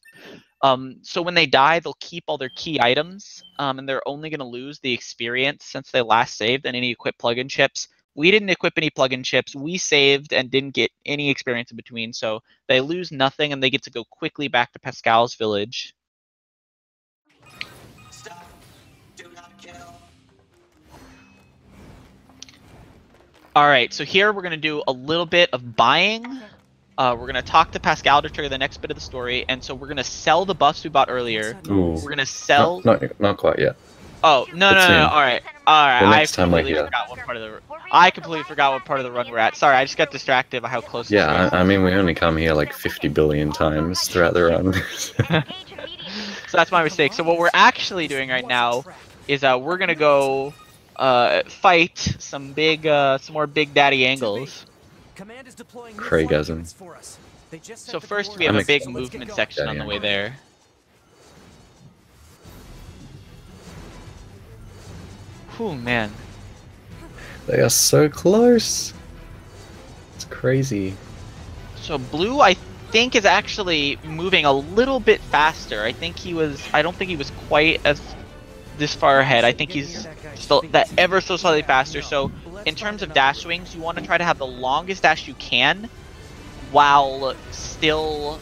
So when they die, they'll keep all their key items, and they're only going to lose the experience since they last saved and any equipped plug-in chips. We didn't equip any plug-in chips. We saved and didn't get any experience in between, so they lose nothing and they get to go quickly back to Pascal's Village. All right, so here we're gonna do a little bit of buying. We're gonna talk to Pascal to trigger the next bit of the story, and so we're gonna sell the buffs we bought earlier. Ooh. We're gonna sell. Not quite yet. Oh no But no soon. no! All right, all right. The I next time we're completely here. forgot what part of the. I completely forgot what part of the run we're at. Sorry, I just got distracted by how close. Yeah, I mean, we only come here like 50 billion times throughout the run. So that's my mistake. So what we're actually doing right now is we're gonna go fight some more big daddy angles. Command is deploying Craigasm. for us. They just So sent the first we deploy- have a I'm big So let's get movement going. section on the Yeah. way there. Whew, man. They are so close. It's crazy. So Blue, I think, is actually moving a little bit faster. I don't think he was quite as this far ahead. I think he's still that ever so slightly faster. So in terms of dash swings, you want to try to have the longest dash you can while still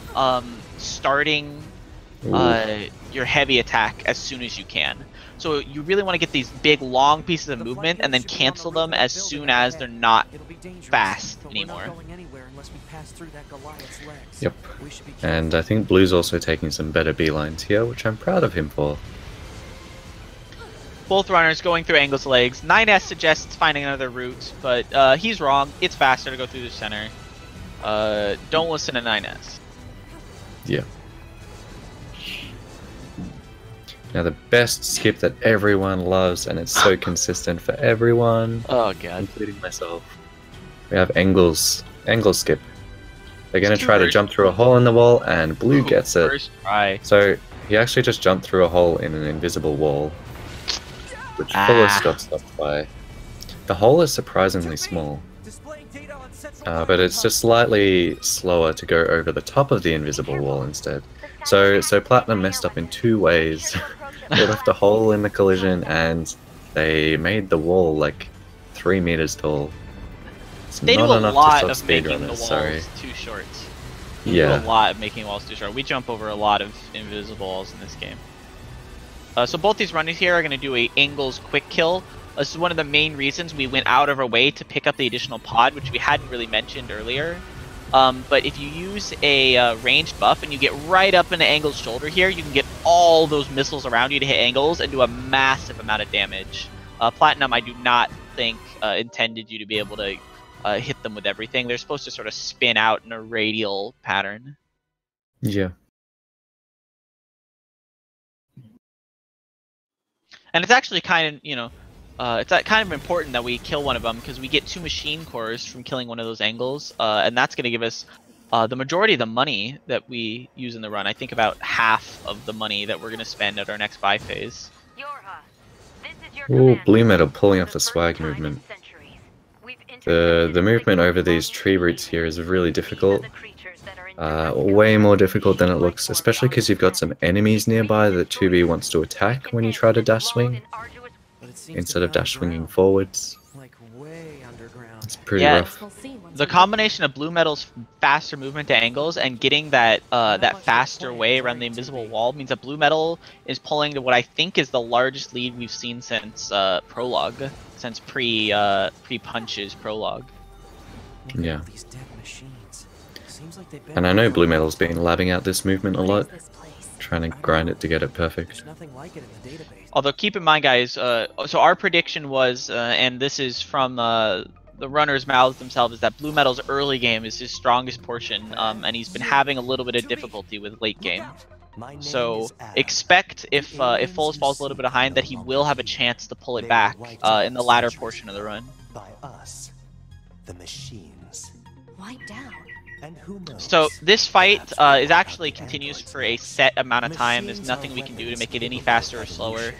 starting your heavy attack as soon as you can. So you really want to get these big long pieces of movement and then cancel them as soon as they're not It'll be dangerous, fast but we're anymore. not going anywhere unless we pass through that Goliath's legs. Yep. We should be And I think Blue's also taking some better beelines here, which I'm proud of him for. Both runners going through Angle's legs. 9S suggests finding another route, but he's wrong. It's faster to go through the center. Don't listen to 9S. Yeah. Now the best skip that everyone loves, and it's so consistent for everyone, Oh god. including myself. We have angle skip. They're going to try to jump through a hole in the wall, and Blue gets it. First try. So he actually just jumped through a hole in an invisible wall, which Fullest got stopped by. The hole is surprisingly small, displaying data on central but it's just slightly slower to go over the top of the invisible wall instead. So Platinum messed up in two ways. They left a hole in the collision, and they made the wall like 3 meters tall. It's They do not a enough lot to of stop making the speedrunners, walls sorry. too short. Yeah. Do a lot of making walls too short. We jump over a lot of invisible walls in this game. So both these runners here are going to do a Angles quick kill. This is one of the main reasons we went out of our way to pick up the additional pod, which we hadn't really mentioned earlier. But if you use a ranged buff and you get right up into Angle's shoulder here, you can get all those missiles around you to hit Angles and do a massive amount of damage. Platinum, I do not think intended you to be able to hit them with everything. They're supposed to sort of spin out in a radial pattern. Yeah. And it's actually kind of, it's kind of important that we kill one of them because we get 2 machine cores from killing one of those angles, and that's going to give us the majority of the money that we use in the run. I think about half of the money that we're going to spend at our next buy phase. Ooh, BlueMetal pulling off the swag movement. The movement over these tree roots here is really difficult. Way more difficult than it looks, especially because you've got some enemies nearby that 2B wants to attack when you try to dash swing, But it seems instead to of be dash swinging underground. forwards. Like way underground. It's pretty Yeah. rough. We'll see once The we combination of BlueMetal's faster movement to angles and getting that that faster way around the invisible wall means that BlueMetal is pulling to what I think is the largest lead we've seen since prologue, since pre-punches prologue. Look at Yeah. all these dead machines. Seems like they've been And I know around. BlueMetal's been labbing out this movement a What lot, is this place? trying to grind it to get it perfect. There's nothing like it in the database. Although keep in mind, guys, so our prediction was, and this is from the runners' mouths themselves, is that BlueMetal's early game is his strongest portion, and he's been having a little bit of difficulty with late game. So expect if Fullest falls a little bit behind, that he will have a chance to pull it back in the latter portion of the run. By us, the machines. Wiped out. And who knows? So this fight is actually continues for a set amount of time. There's nothing we can do to make it any faster or slower.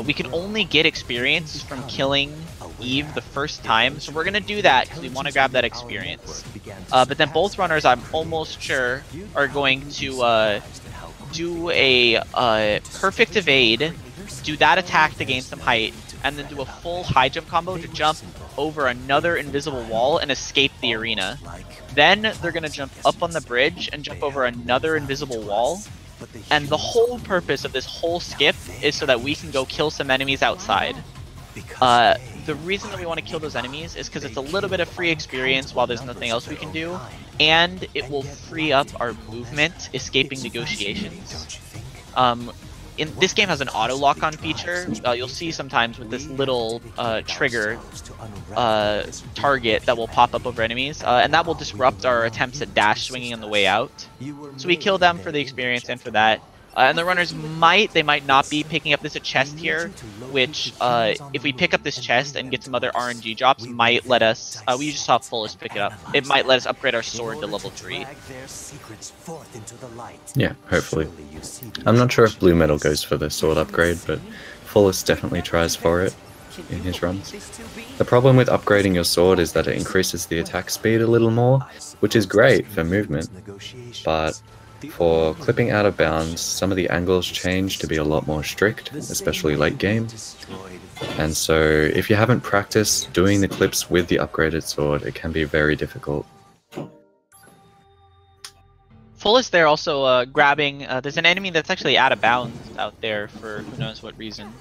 We can only get experience from killing Eve the first time, so we're gonna do that because we want to grab that experience. But then both runners, I'm almost sure, are going to do a perfect evade, do that attack to gain some height, and then do a full high jump combo to jump over another invisible wall and escape the arena. Then they're gonna jump up on the bridge and jump over another invisible wall. And the whole purpose of this whole skip is so that we can go kill some enemies outside. the reason that we want to kill those enemies is because it's a little bit of free experience while there's nothing else we can do, and it will free up our movement escaping negotiations. This game has an auto lock-on feature. You'll see sometimes with this little trigger target that will pop up over enemies, and that will disrupt our attempts at dash swinging on the way out. So we kill them for the experience and for that. And the runners might not be picking up this chest here, which if we pick up this chest and get some other RNG drops, might let us, we just saw Fullest pick it up, it might let us upgrade our sword to level 3. Yeah, hopefully. I'm not sure if BlueMetal goes for the sword upgrade, but Fullest definitely tries for it in his runs. The problem with upgrading your sword is that it increases the attack speed a little more, which is great for movement, but for clipping out of bounds, some of the angles change to be a lot more strict, especially late game. And so if you haven't practiced doing the clips with the upgraded sword, it can be very difficult. Fullest there also grabbing, there's an enemy that's actually out of bounds out there for who knows what reason.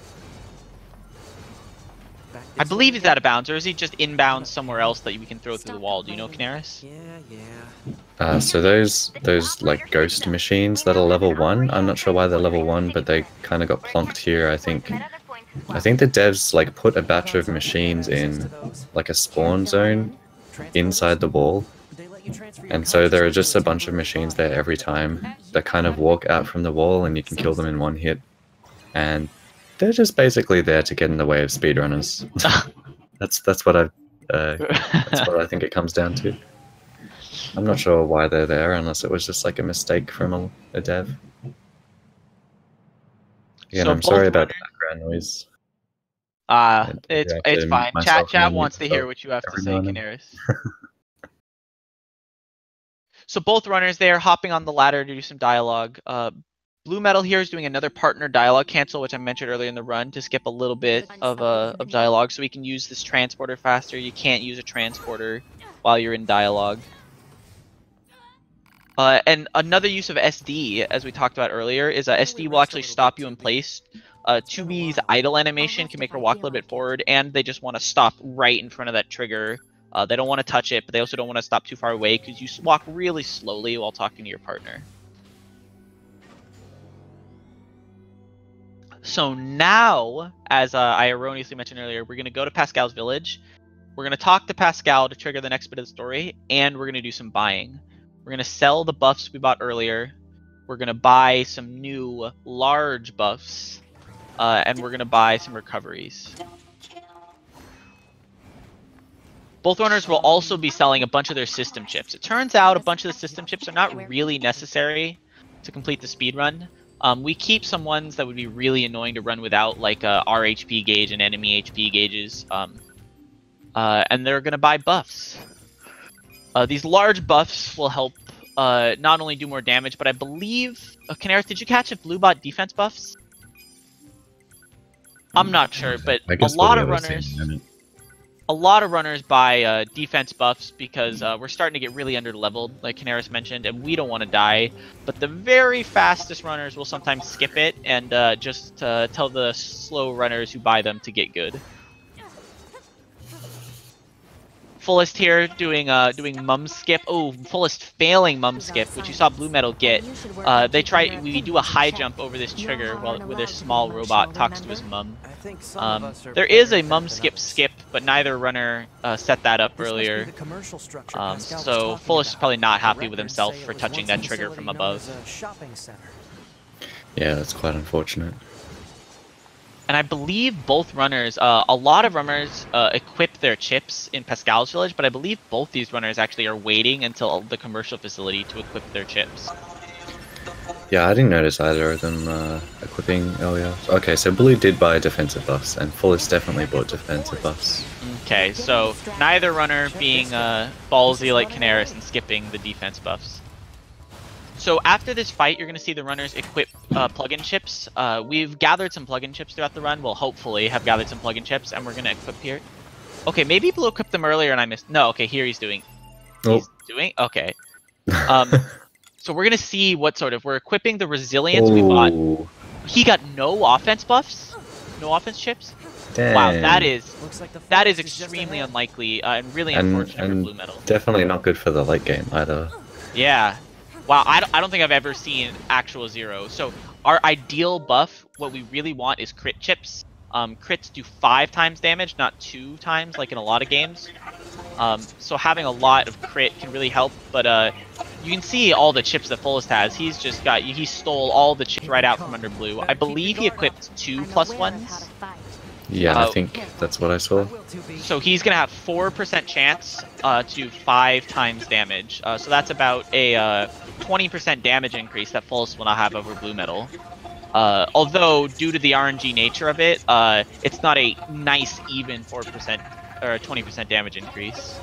I believe he's out of bounds, or is he just inbound somewhere else that we can throw through the wall? Do you know, Canaris? So those like ghost machines that are level 1, I'm not sure why they're level 1, but they kind of got plonked here, I think. I think the devs like put a batch of machines in like a spawn zone inside the wall. And so there are just a bunch of machines there every time that kind of walk out from the wall and you can kill them in one hit. And they're just basically there to get in the way of speedrunners. that's what I think it comes down to. I'm not sure why they're there unless it was just like a mistake from a dev. Again, So I'm sorry about the background noise. It's fine. Chat wants to hear what you have to say, Canaris. So both runners there hopping on the ladder to do some dialogue. BlueMetal here is doing another partner dialogue cancel, which I mentioned earlier in the run, to skip a little bit of dialogue so we can use this transporter faster. You can't use a transporter while you're in dialogue. And another use of SD, as we talked about earlier, is SD will actually stop you in place. 2B's idle animation can make her walk a little bit forward, and they just want to stop right in front of that trigger. They don't want to touch it, but they also don't want to stop too far away because you walk really slowly while talking to your partner. So now, as I erroneously mentioned earlier, we're going to go to Pascal's Village. We're going to talk to Pascal to trigger the next bit of the story, and we're going to do some buying. We're going to sell the buffs we bought earlier. We're going to buy some new large buffs, and we're going to buy some recoveries. Both runners will also be selling a bunch of their system chips. It turns out a bunch of the system chips are not really necessary to complete the speed run. We keep some ones that would be really annoying to run without, like our HP gauge and enemy HP gauges. And they're going to buy buffs. These large buffs will help not only do more damage, but I believe... Canaris, did you catch if Blue bought defense buffs? I'm not sure, but a lot of runners buy defense buffs because we're starting to get really under-leveled, like Canaris mentioned, and we don't want to die. But the very fastest runners will sometimes skip it and just tell the slow runners who buy them to get good. Fullest here doing mum skip. Oh, Fullest failing mum skip, which you saw BlueMetal get. We do a high jump over this trigger while with this small robot talks to his mum. There is a mum skip, but neither runner set that up earlier. So Fullest is probably not happy with himself for touching that trigger from above. Yeah, that's quite unfortunate. And I believe both runners, a lot of runners equip their chips in Pascal's Village, but I believe both these runners actually are waiting until the commercial facility to equip their chips. Yeah, I didn't notice either of them equipping earlier. Okay, so Blue did buy defensive buffs, and Fullest definitely bought defensive buffs. Okay, so neither runner being ballsy like Canaris and skipping the defense buffs. So after this fight, you're going to see the runners equip plug-in chips. We've gathered some plug-in chips throughout the run. We'll hopefully have gathered some plug-in chips, and we're going to equip here. Okay, maybe Blue equipped them earlier and I missed... No, okay, here he's doing... He's doing? Okay. So we're going to see what sort of... We're equipping the resilience we bought. He got no offense buffs? No offense chips? Damn. Wow, Looks like the that is forest just extremely ahead. unlikely and really unfortunate for BlueMetal. definitely not good for the late game either. Yeah. Wow, I don't think I've ever seen actual 0. So our ideal buff, what we really want is crit chips. Crits do 5 times damage, not 2 times like in a lot of games. So having a lot of crit can really help, but you can see all the chips that Fullest has. He stole all the chips right out from under Blue. I believe he equipped 2 +1s. Yeah, I think that's what I saw. So he's gonna have 4% chance to 5 times damage. So that's about a 20% damage increase that Fullest will not have over BlueMetal. Although due to the RNG nature of it, it's not a nice even 4% or 20% damage increase.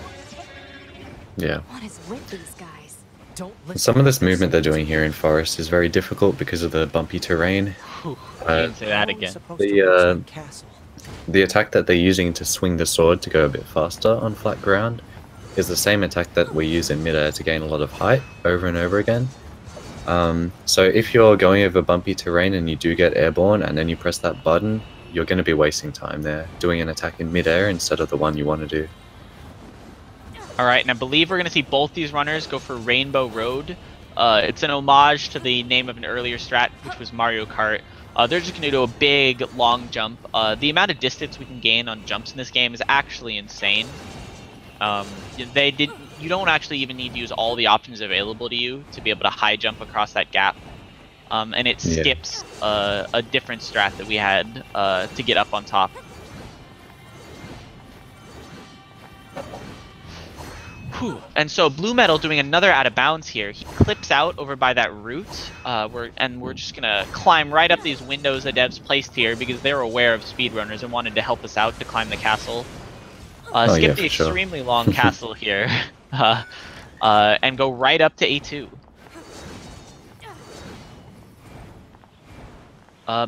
Yeah. What is with these guys? Some of this movement they're doing here in Forest is very difficult because of the bumpy terrain. Whew, I didn't say that again. The attack that they're using to swing the sword to go a bit faster on flat ground is the same attack that we use in midair to gain a lot of height over and over again. So if you're going over bumpy terrain and you do get airborne and then you press that button, you're going to be wasting time there, doing an attack in midair instead of the one you want to do. Alright, and I believe we're going to see both these runners go for Rainbow Road. It's an homage to the name of an earlier strat, which was Mario Kart. They're just going to do a big, long jump. The amount of distance we can gain on jumps in this game is actually insane. You don't actually even need to use all the options available to you to be able to high jump across that gap. And it skips a different strat that we had to get up on top. Whew. And so BlueMetal doing another out of bounds here. He clips out over by that root, and we're just gonna climb right up these windows that devs placed here because they're aware of speedrunners and wanted to help us out to climb the castle. Skip the extremely long castle here, and go right up to A2.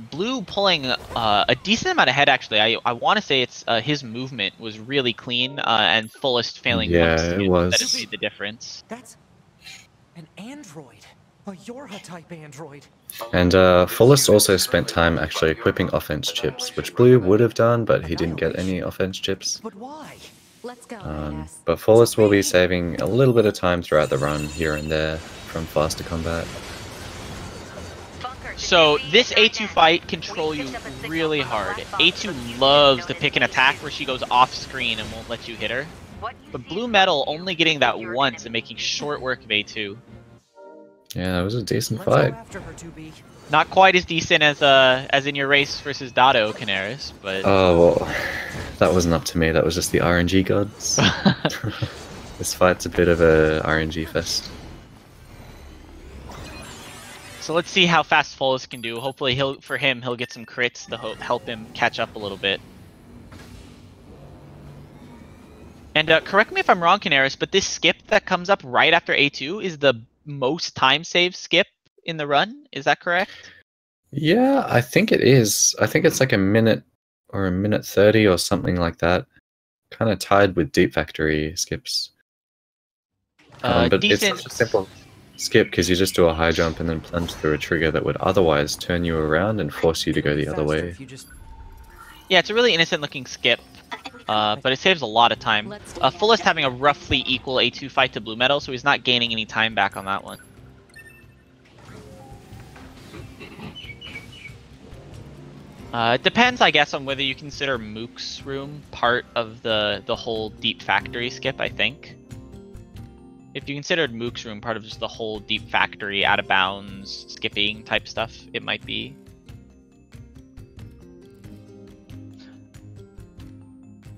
Blue pulling a decent amount ahead, actually. I want to say it's his movement was really clean, and Fullest failing one skip that made the difference. That's an android, a Yorha-type android. And Fullest also spent time actually equipping offense chips, which Blue would have done, but he didn't get any offense chips. But why? Let's go. But Fullest will be saving a little bit of time throughout the run here and there from faster combat. So this A2 fight can troll you really hard. A2 loves to pick an attack where she goes off screen and won't let you hit her. But BlueMetal only getting that once and making short work of A2. Yeah, it was a decent fight. Not quite as decent as in your race versus Dado, Canaris, but... Oh, well, that wasn't up to me. That was just the RNG gods. This fight's a bit of a RNG fest. So let's see how fast Fullest can do. Hopefully he'll get some crits to help him catch up a little bit. And correct me if I'm wrong, Canaris, but this skip that comes up right after A2 is the most time saved skip in the run. Is that correct? Yeah, I think it is. I think it's like a minute or a minute 30 or something like that. Kind of tied with Deep Factory skips. But decent. It's such a simple skip because you just do a high jump and then plunge through a trigger that would otherwise turn you around and force you to go the other way. Yeah, it's a really innocent looking skip, but it saves a lot of time. Fullest having a roughly equal A2 fight to BlueMetal, so he's not gaining any time back on that one. It depends, I guess, on whether you consider Mook's room part of the whole Deep Factory skip, I think. If you considered Mook's room part of just the whole Deep Factory, out of bounds, skipping type stuff, it might be.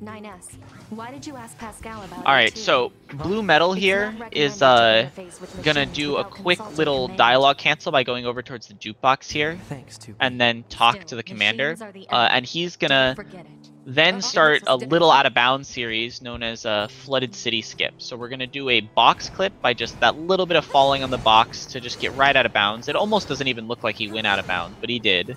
Nines. Why did you ask Pascal about Alright, so BlueMetal here is gonna do a quick little dialogue cancel by going over towards the jukebox here, and then talk to the commander, and he's gonna then start a little out of bounds series known as a Flooded City skip. So we're gonna do a box clip by just that little bit of falling on the box to just get right out of bounds. It almost doesn't even look like he went out of bounds, but he did.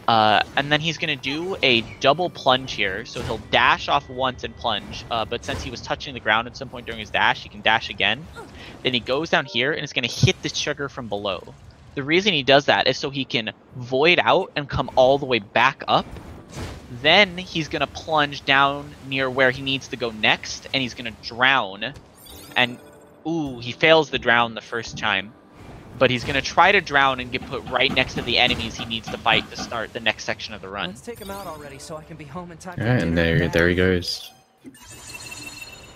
And then he's going to do a double plunge here, so he'll dash off once and plunge, but since he was touching the ground at some point during his dash, he can dash again. Then he goes down here and is going to hit the sugar from below. The reason he does that is so he can void out and come all the way back up, Then he's gonna plunge down near where he needs to go next, and he's gonna drown. And ooh, he fails the drown the first time. But he's gonna try to drown and get put right next to the enemies he needs to fight to start the next section of the run. Let's take him out already so I can be home in time. Alright, and there he goes.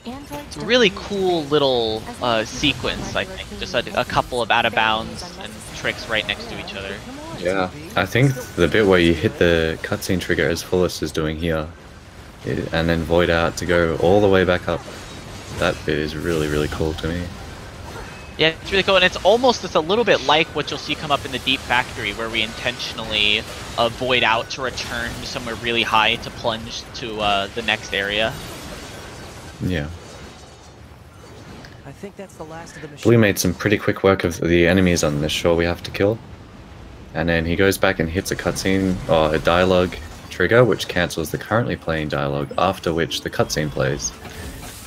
Androids It's a don't really need cool to little as long as you sequence, provide I your think. Just food. a couple of out of Very bounds useless. and tricks right next to each other. Yeah, I think the bit where you hit the cutscene trigger as Fullest is doing here, and then void out to go all the way back up, that bit is really, really cool to me. Yeah, it's really cool, and it's a little bit like what you'll see come up in the Deep Factory, where we intentionally void out to return somewhere really high to plunge to the next area. Yeah. I think that's the last of the machine. Blue made some pretty quick work of the enemies on this shore we have to kill. And then he goes back and hits a cutscene, or a dialogue trigger, which cancels the currently playing dialogue, after which the cutscene plays.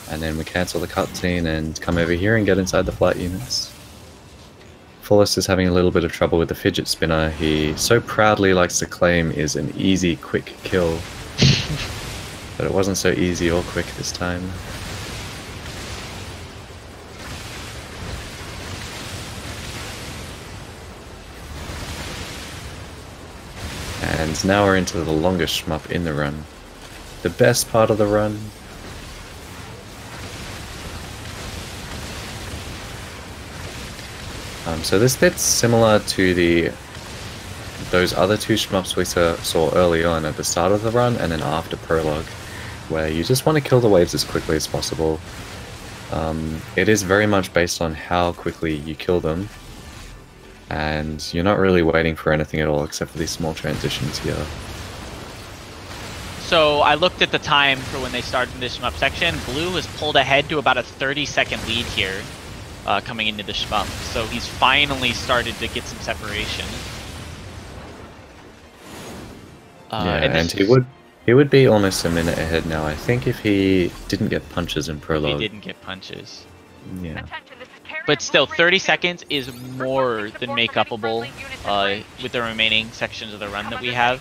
And then we cancel the cutscene and come over here and get inside the flight units. Fullest is having a little bit of trouble with the fidget spinner. He so proudly likes to claim is an easy, quick kill. But it wasn't so easy or quick this time. And now we're into the longest shmup in the run. The best part of the run. So this bit's similar to those other two shmups we saw early on at the start of the run and then after prologue, where you just want to kill the waves as quickly as possible. It is very much based on how quickly you kill them, and you're not really waiting for anything at all except for these small transitions here. So I looked at the time for when they started this shmup section. Blue has pulled ahead to about a 30-second lead here, coming into the shmup. So he's finally started to get some separation. And he would be almost a minute ahead now, I think, if he didn't get punches in prologue. He didn't get punches. Yeah. But still, 30 seconds is more than make-upable with the remaining sections of the run that we have.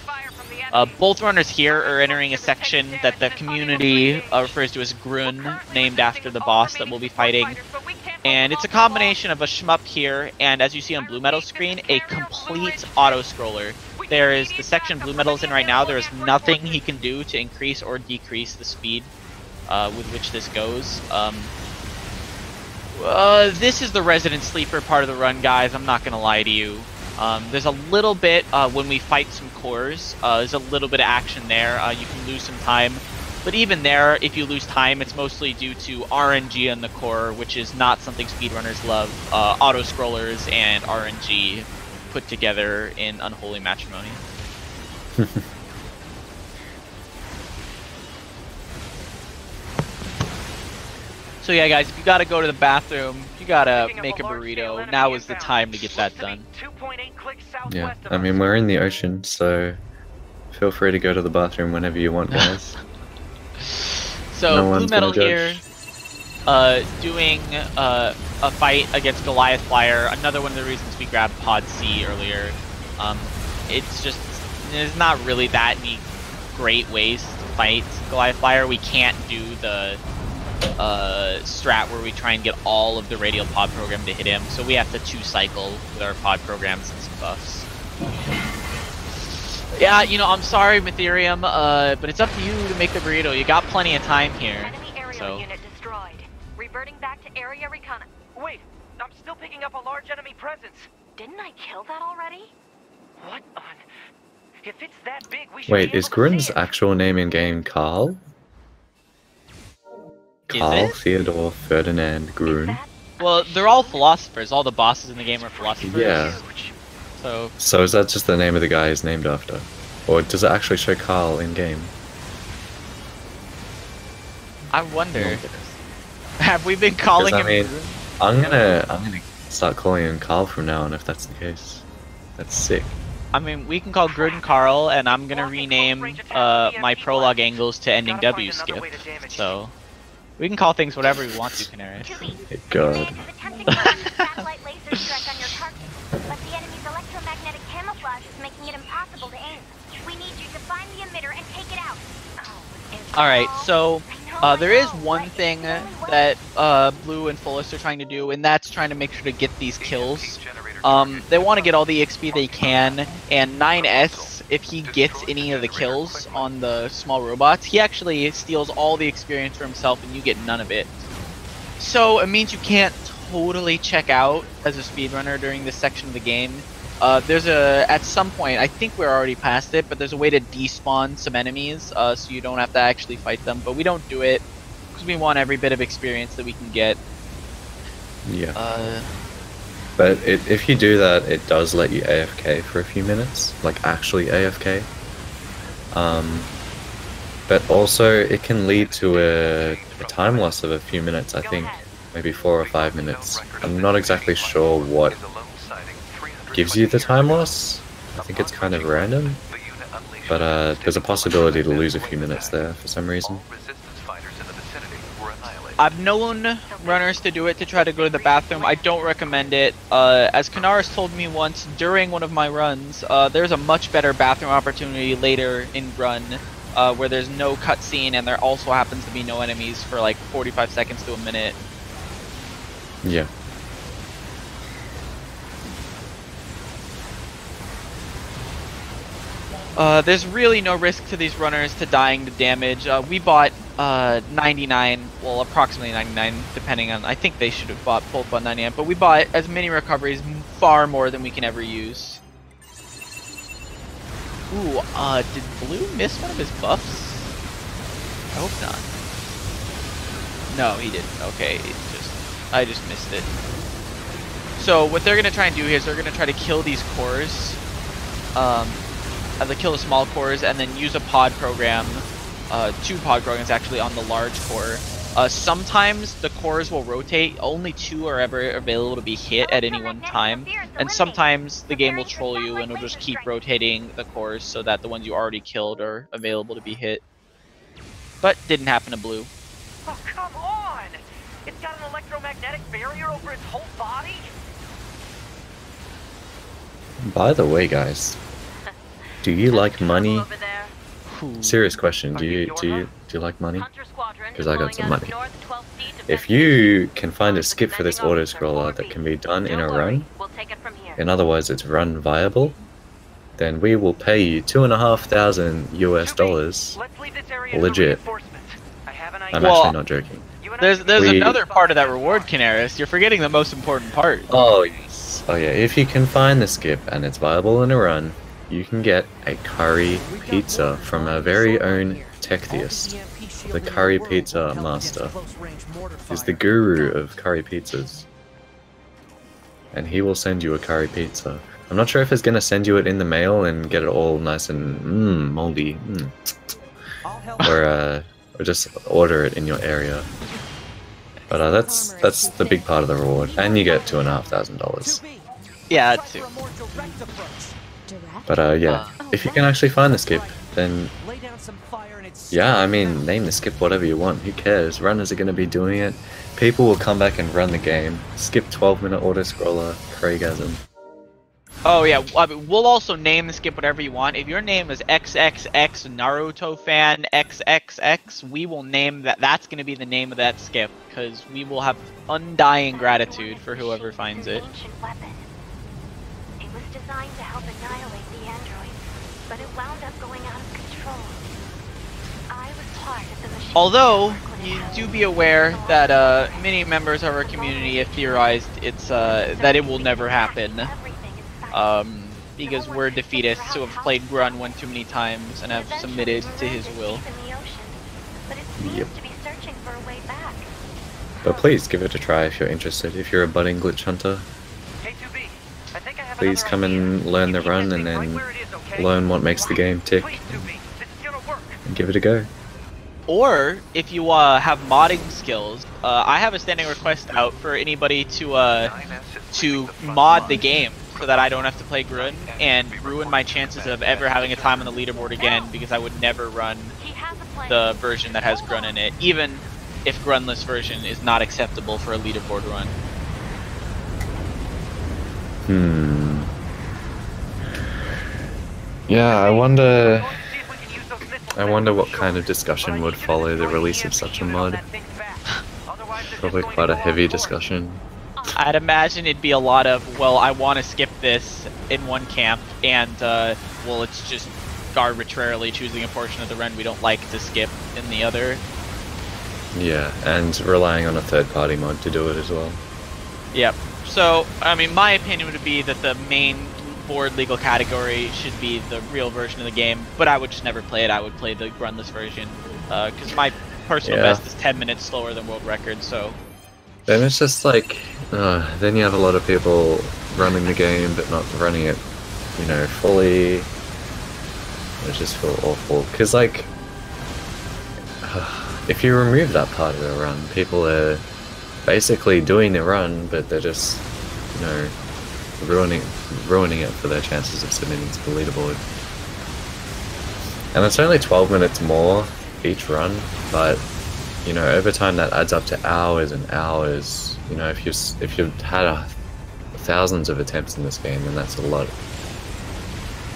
Both runners here are entering a section that the community refers to as Grun, named after the boss that we'll be fighting. And it's a combination of a shmup here, and as you see on BlueMetal's screen, a complete auto-scroller. There is the section BlueMetal's in right now. There is nothing he can do to increase or decrease the speed with which this goes. This is the resident sleeper part of the run, guys. I'm not gonna lie to you. There's a little bit when we fight some cores. There's a little bit of action there. You can lose some time, but even there, if you lose time, it's mostly due to RNG on the core, which is not something speedrunners love. Auto scrollers and RNG put together in unholy matrimony. So yeah, guys, if you gotta go to the bathroom, you gotta make a burrito, now is the time to get that done. Yeah, I mean, we're in the ocean, so feel free to go to the bathroom whenever you want, guys. So, No one's BlueMetal gonna here, doing a fight against Goliath Flyer. Another one of the reasons we grabbed Pod C earlier. It's just, there's not really that many great ways to fight Goliath Flyer. We can't do the strat where we try and get all of the radial pod program to hit him, so we have to 2-cycle with our pod programs and some buffs. Yeah, you know, I'm sorry, Mytherium, but it's up to you to make the burrito. You got plenty of time here. Enemy aerial unit destroyed. Reverting back to area recon. Wait, I'm still picking up a large enemy presence. Didn't I kill that already? What on? If it's that big, we should Wait, be is able to Grun's see it. actual name in game Carl? Carl it? Theodore Ferdinand Grun. Well, they're all philosophers. All the bosses in the game are philosophers. Yeah. So, So is that just the name of the guy he's named after? Or does it actually show Carl in game? I wonder, have we been calling him? I mean, I'm gonna start calling him Carl from now on if that's the case. That's sick. I mean, we can call Gruden Carl, and I'm gonna rename my prologue angles to ending W skip. So, we can call things whatever we want to, Canaris. God. Is attempting to run satellite laser strike on your target, but the enemy's electromagnetic camouflage is making it impossible to aim. We need you to find the emitter and take it out. Alright, so there is one thing that Blue and Fullest are trying to do, and that's trying to make sure to get these kills. They want to get all the XP they can, and 9S, if he gets any of the kills on the small robots, he actually steals all the experience for himself and you get none of it. So it means you can't totally check out as a speedrunner during this section of the game. At some point, I think we're already past it, but there's a way to despawn some enemies, so you don't have to actually fight them, but we don't do it, because we want every bit of experience that we can get. Yeah. But if you do that, it does let you AFK for a few minutes, like actually AFK. But also, it can lead to a time loss of a few minutes, I think, maybe 4 or 5 minutes. I'm not exactly sure what gives you the time loss. I think it's kind of random, but there's a possibility to lose a few minutes there for some reason. I've known runners to do it to try to go to the bathroom. I don't recommend it. As Kanaris told me once during one of my runs, there's a much better bathroom opportunity later in run where there's no cutscene and there also happens to be no enemies for like 45 seconds to a minute. Yeah. There's really no risk to these runners to dying to damage. We bought 99, well approximately 99, depending on, I think they should have both bought 99, but we bought as many recoveries, far more than we can ever use. Ooh, did Blue miss one of his buffs? I hope not. No, he didn't. Okay, I just missed it. So what they're gonna try and do here is they're gonna try to kill these cores. They kill the small cores and then use a pod program, 2 pod programs actually on the large core. Sometimes the cores will rotate, only 2 are ever available to be hit at any one time, and sometimes the game will troll you and it'll just keep rotating the cores so that the ones you already killed are available to be hit. But didn't happen to Blue. Oh, come on! It's got an electromagnetic barrier over its whole body? By the way, guys, do you like money? Serious question. Do you like money? Because I got some money. If you can find a skip for this auto scroller that can be done in a run, in other words, it's run viable, then we will pay you $2,500 US. Legit. I'm actually not joking. There's another part of that reward, Canaris. You're forgetting the most important part. Oh yes. Oh yeah. If you can find the skip and it's viable in a run, you can get a curry pizza from our very own Techtheist. The curry pizza master. He's the guru of curry pizzas. And he will send you a curry pizza. I'm not sure if he's gonna send you it in the mail and get it all nice and moldy. Or just order it in your area. But that's the big part of the reward. And you get $2,500. Yeah, too. But yeah, if you can actually find the skip, then yeah, I mean, name the skip whatever you want, who cares? Runners are going to be doing it. People will come back and run the game. Skip 12-minute auto-scroller, Craigasm. Oh yeah, I mean, we'll also name the skip whatever you want. If your name is XXX Naruto fan XXX, we will name that. That's going to be the name of that skip, because we will have undying gratitude for whoever finds it. It was designed to help annihilate the androids, but it wound up going out of control. I was part of the machine. Although, you do be aware that many members of our community have theorized that it will never happen. Because we're defeatists who have played Grun one too many times and have submitted to his will. Yep. But please give it a try if you're interested. If you're a budding glitch hunter, please come and learn the run and then learn what makes the game tick and give it a go. Or if you have modding skills, I have a standing request out for anybody to mod the game so that I don't have to play Grun and ruin my chances of ever having a time on the leaderboard again, because I would never run the version that has Grun in it, even if Grunless version is not acceptable for a leaderboard run. Yeah, I wonder I wonder what kind of discussion would follow the release of such a mod. Probably quite a heavy discussion. I'd imagine it'd be a lot of, well, I want to skip this in one camp, and, well, it's just arbitrarily choosing a portion of the run we don't like to skip in the other. Yeah, and relying on a third-party mod to do it as well. Yep. So, I mean, my opinion would be that the main board legal category should be the real version of the game, but I would just never play it. I would play the runless version, because my personal best is 10 minutes slower than world record, so... Then it's just like, then you have a lot of people running the game but not running it, you know, fully. It just feel awful, because like, if you remove that part of the run, people are basically doing the run, but they're just, you know, ruining it for their chances of submitting to the leaderboard. And it's only 12 minutes more each run, but you know, over time that adds up to hours and hours. You know, if you've had thousands of attempts in this game, then that's a lot.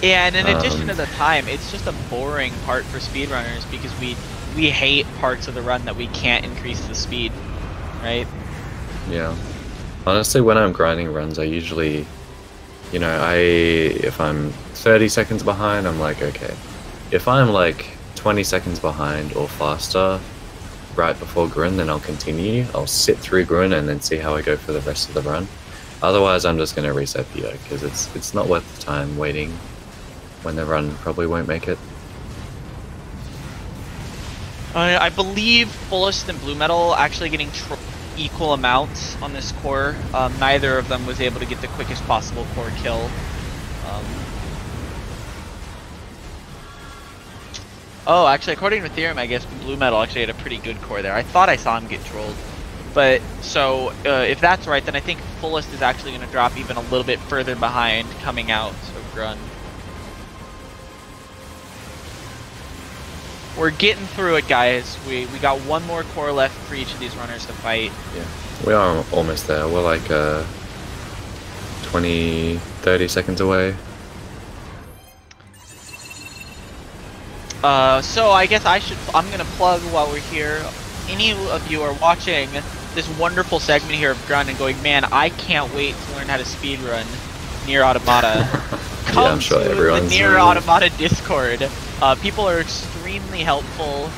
Yeah, and in addition to the time, it's just a boring part for speedrunners because we hate parts of the run that we can't increase the speed, right? Yeah. Honestly, when I'm grinding runs, I usually, you know, if I'm 30 seconds behind, I'm like, okay. If I'm like 20 seconds behind or faster right before Grun, then I'll continue. I'll sit through Grun and then see how I go for the rest of the run. Otherwise, I'm just going to reset PO because it's not worth the time waiting when the run probably won't make it. I believe Fullest and BlueMetal actually getting equal amounts on this core. Neither of them was able to get the quickest possible core kill. Oh, actually, according to Theorem, I guess BlueMetal actually had a pretty good core there. I thought I saw him get trolled. But, so, if that's right, then I think Fullest is actually going to drop even a little bit further behind coming out of Grun. We're getting through it, guys. We got one more core left for each of these runners to fight. Yeah, we are almost there. We're like 20, 30 seconds away. So I guess I'm gonna plug while we're here. Any of you are watching this wonderful segment here of Grun and going, man, I can't wait to learn how to speedrun NieR Automata. Come yeah, I'm sure to everyone's the NieR Automata Discord. People are extremely helpful.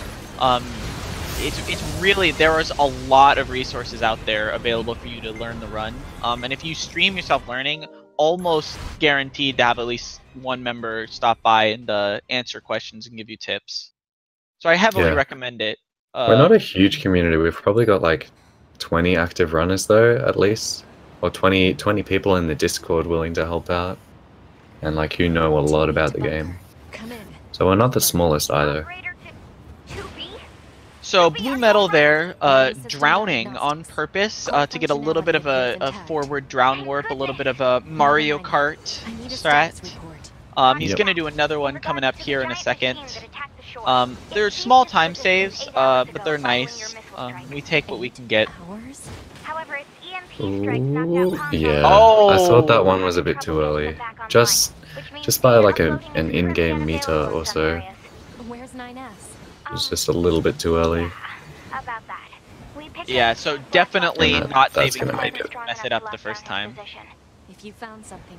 It's really, there is a lot of resources out there available for you to learn the run. And if you stream yourself learning, almost guaranteed to have at least one member stop by and answer questions and give you tips. So I heavily recommend it. We're not a huge community. We've probably got like 20 active runners though, at least. Or 20 people in the Discord willing to help out. And like who know a lot about the game. So we're not the smallest either. So BlueMetal there, drowning on purpose to get a little bit of a forward drown warp, a little bit of a Mario Kart strat. He's going to do another one coming up here in a second. They're small time saves, but they're nice. We take what we can get. Ooh, yeah, I thought that one was a bit too early. Just by like an in-game meter or so. It was just a little bit too early. Yeah, so definitely not saving time if you mess it up the first time. If you found something,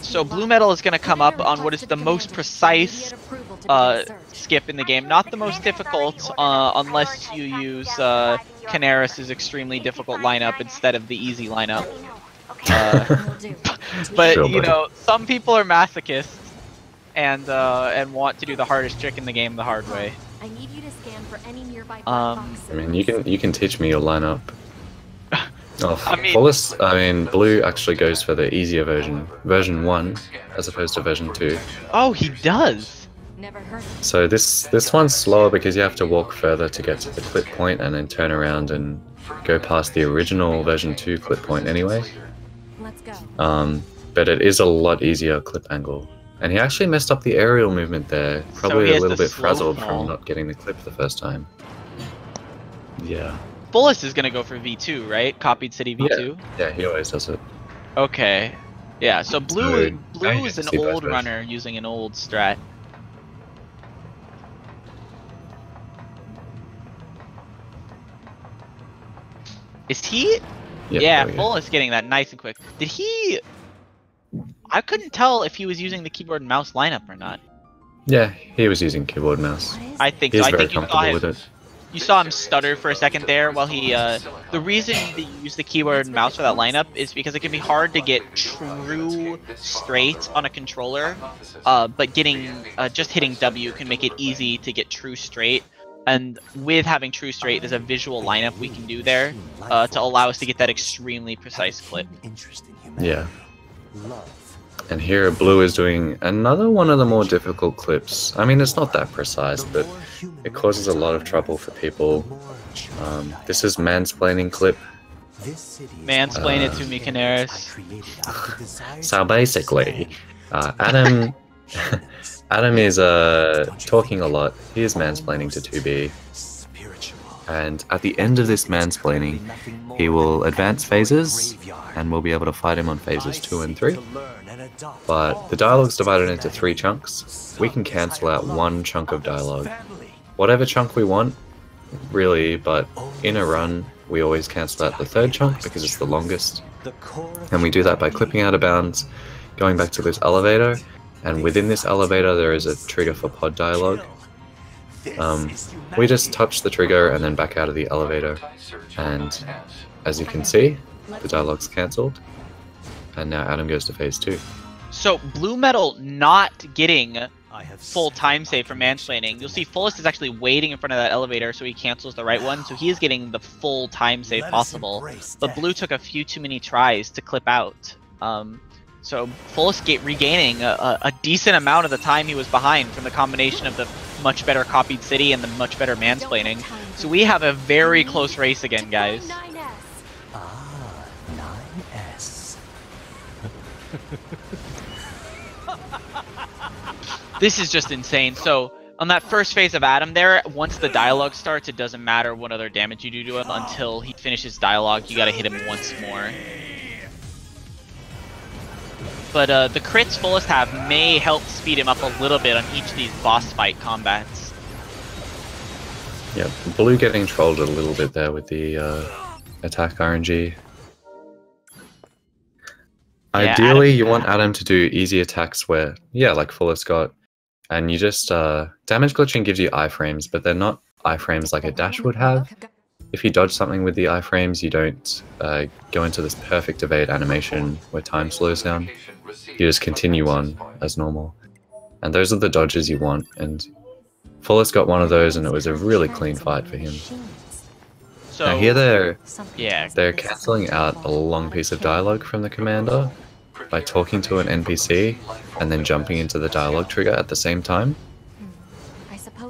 so BlueMetal is going to come up on what is the most precise skip in the game. Not the most difficult, unless you use Canaris' extremely difficult lineup instead of the easy lineup. But, you know, some people are masochists and want to do the hardest trick in the game the hard way. I need you to scan for any nearby I mean, you can teach me your lineup. Oh, Fullest, Blue actually goes for the easier version, version 1, as opposed to version 2. Oh, he does! Never heard. So this one's slower because you have to walk further to get to the clip point and then turn around and go past the original version 2 clip point anyway. Let's go. But it is a lot easier clip angle. And he actually messed up the aerial movement there. Probably a little bit frazzled from not getting the clip the first time. Yeah. Fullest is gonna go for V2, right? Copied City V2? Yeah, he always does it. Okay. Yeah, so Blue is an old runner using an old strat. Is he? Yep, Yeah, there we go. Fullest getting that nice and quick. Did he? I couldn't tell if he was using the keyboard and mouse lineup or not. Yeah, he was using keyboard and mouse. I think He's so. I very think you saw comfortable him. with it. You saw him stutter for a second there while he. The reason that you use the keyboard and mouse for that lineup is because it can be hard to get true straight on a controller, but getting just hitting W can make it easy to get true straight. And with having true straight, there's a visual lineup we can do there to allow us to get that extremely precise clip. Yeah. And here Blue is doing another one of the more difficult clips. I mean, it's not that precise, but it causes a lot of trouble for people. This is mansplaining clip. Mansplain it to me, Canaris. So basically, Adam Adam is talking a lot. He is mansplaining to 2B. And at the end of this mansplaining, he will advance phases, and we'll be able to fight him on phases 2 and 3. But the dialogue's divided into 3 chunks. We can cancel out 1 chunk of dialogue. Whatever chunk we want, really, but in a run, we always cancel out the 3rd chunk because it's the longest. And we do that by clipping out of bounds, going back to this elevator, and within this elevator there is a trigger for pod dialogue. We just touch the trigger and then back out of the elevator, and as you can see, the dialogue's cancelled, and now Adam goes to phase 2. So BlueMetal not getting full time save for mansplaining. You'll see Fullest is actually waiting in front of that elevator, so he cancels the right one, so he is getting the full time save possible. But Blue took a few too many tries to clip out. So Fullest regaining a decent amount of the time he was behind from the combination of the much better copied city and the much better mansplaining. So we have a very close race again, guys. 9S. This is just insane. So on that first phase of Adam there, once the dialogue starts, it doesn't matter what other damage you do to him until he finishes dialogue. You gotta hit him once more. But the crits Fullest have may help speed him up a little bit on each of these boss fight combats. Yeah, Blue getting trolled a little bit there with the attack RNG. Yeah, Ideally, you want Adam to do easy attacks where, yeah, like Fullest got, and you just, damage glitching gives you iframes, but they're not iframes like a dash would have. If you dodge something with the iframes, you don't go into this perfect evade animation where time slows down. You just continue on as normal. And those are the dodges you want, and Fullest got one of those, and it was a really clean fight for him. So Now here they're cancelling out a long piece of dialogue from the commander by talking to an NPC and then jumping into the dialogue trigger at the same time.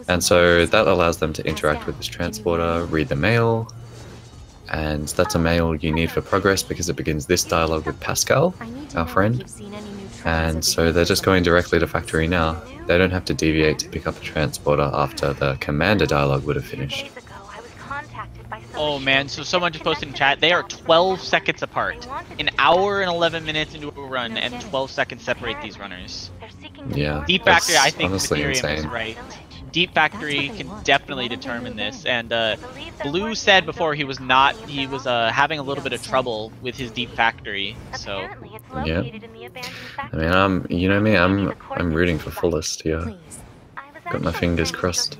And so that allows them to interact with this transporter, read the mail, and that's a mail you need for progress because it begins this dialogue with Pascal, our friend. And so they're just going directly to factory now. They don't have to deviate to pick up a transporter after the commander dialogue would have finished. Oh man, so someone just posted in chat, they are 12 seconds apart. An hour and 11 minutes into a run, and 12 seconds separate these runners. Yeah, Deep Factory, I think honestly Ethereum is right. Deep Factory can definitely determine this, and Blue said before he was having a little bit of trouble with his Deep Factory, so... Yeah. I mean, you know me, I'm rooting for Fullest here. Got my fingers crossed.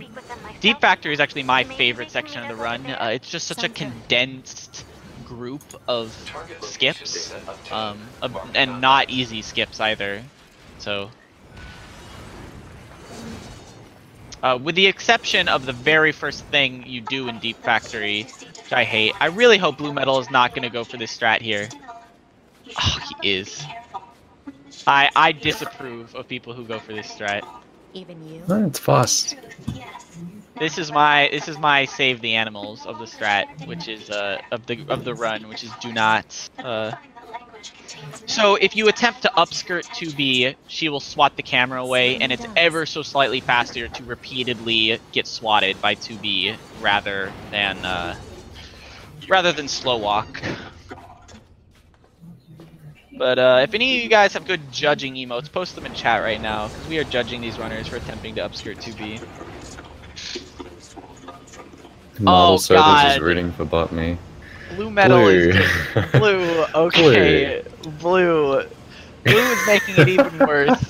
Deep Factory is actually my favorite section of the run. It's just such a condensed group of skips, and not easy skips either. So, with the exception of the very first thing you do in Deep Factory, which I hate, I really hope BlueMetal is not going to go for this strat here. Oh, he is. I disapprove of people who go for this strat. Even you? Oh, it's fast. This is my save the animals of the strat, which is of the run, which is do not. So if you attempt to upskirt 2B, she will swat the camera away, and it's ever so slightly faster to repeatedly get swatted by 2B rather than slow walk. But if any of you guys have good judging emotes, post them in chat right now, because we are judging these runners for attempting to upskirt 2B. Model Service God. is rooting for bot me. BlueMetal is just blue. Okay, blue. Blue is making it even worse.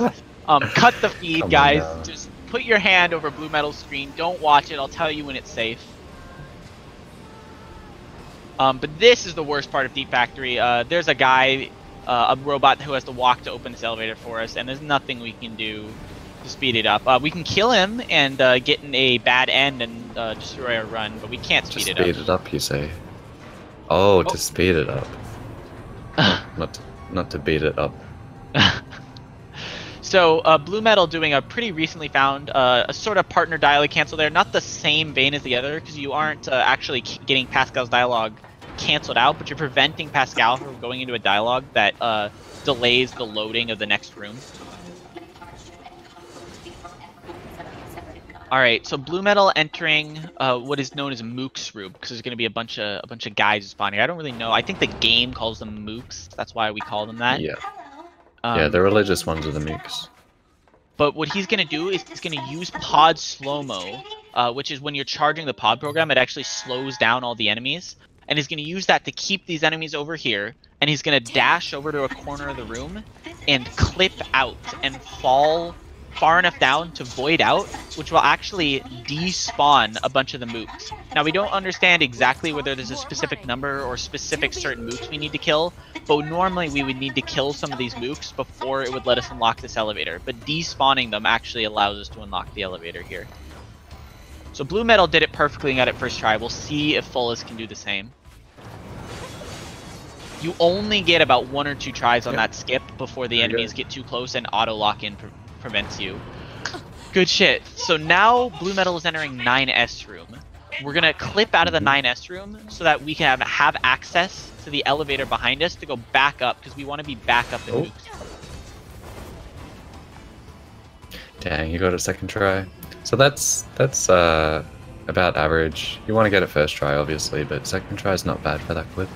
Cut the feed, Come on guys. now. Just put your hand over BlueMetal's screen. Don't watch it. I'll tell you when it's safe. But this is the worst part of Deep Factory. There's a guy, a robot who has to walk to open this elevator for us, and there's nothing we can do to speed it up. We can kill him and get in a bad end and destroy our run, but we can't speed it up. Speed it up, you say? Oh, to speed it up. Not to beat it up. So, BlueMetal doing a pretty recently found a sort of partner dialogue cancel there. Not the same vein as the other, because you aren't actually getting Pascal's dialogue canceled out, but you're preventing Pascal from going into a dialogue that delays the loading of the next room. Alright, so BlueMetal entering what is known as Mook's room, because there's going to be a bunch of guys spawning. I don't really know. I think the game calls them Mooks. That's why we call them that. Yeah. Yeah, the religious ones are the Mooks. But what he's going to do is he's going to use pod slow-mo, which is when you're charging the pod program, it actually slows down all the enemies. And he's going to use that to keep these enemies over here. And he's going to dash over to a corner of the room and clip out and fall far enough down to void out, which will actually despawn a bunch of the mooks. Now, we don't understand exactly whether there's a specific number or specific certain mooks we need to kill, but normally we would need to kill some of these mooks before it would let us unlock this elevator. But despawning them actually allows us to unlock the elevator here. So BlueMetal did it perfectly and got it first try. We'll see if Fullest can do the same. You only get about 1 or 2 tries on that skip before the enemies get too close and auto lock in prevents you. Good shit. So now BlueMetal is entering 9S room. We're gonna clip out of the 9S room so that we can have access to the elevator behind us to go back up, because we want to be back up in Mooks. Dang, you got a second try. So that's about average. You want to get it first try, obviously, but second try is not bad for that clip.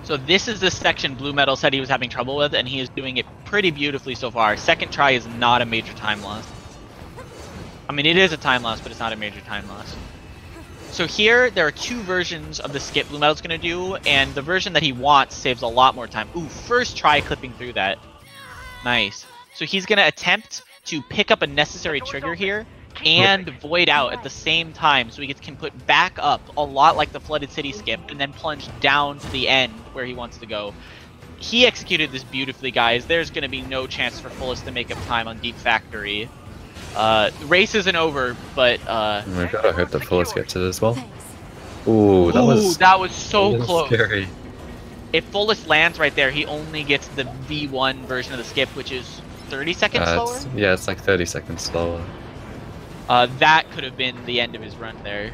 So this is the section BlueMetal said he was having trouble with, and he is doing it pretty beautifully so far. Second try is not a major time loss. I mean, it is a time loss, but it's not a major time loss. So here, there are 2 versions of the skip BlueMetal's going to do, and the version that he wants saves a lot more time. Ooh, first try clipping through that. Nice. So he's going to attempt to pick up a necessary trigger here and void out at the same time, so he can put back up a lot like the Flooded City skip and then plunge down to the end where he wants to go. He executed this beautifully, guys. There's going to be no chance for Fullest to make up time on Deep Factory. The race isn't over, but we've got to hope that Fullest gets it as well. Ooh, that was so close. Scary. If Fullest lands right there, he only gets the V1 version of the skip, which is 30 seconds slower? Yeah, it's like 30 seconds slower. That could have been the end of his run there.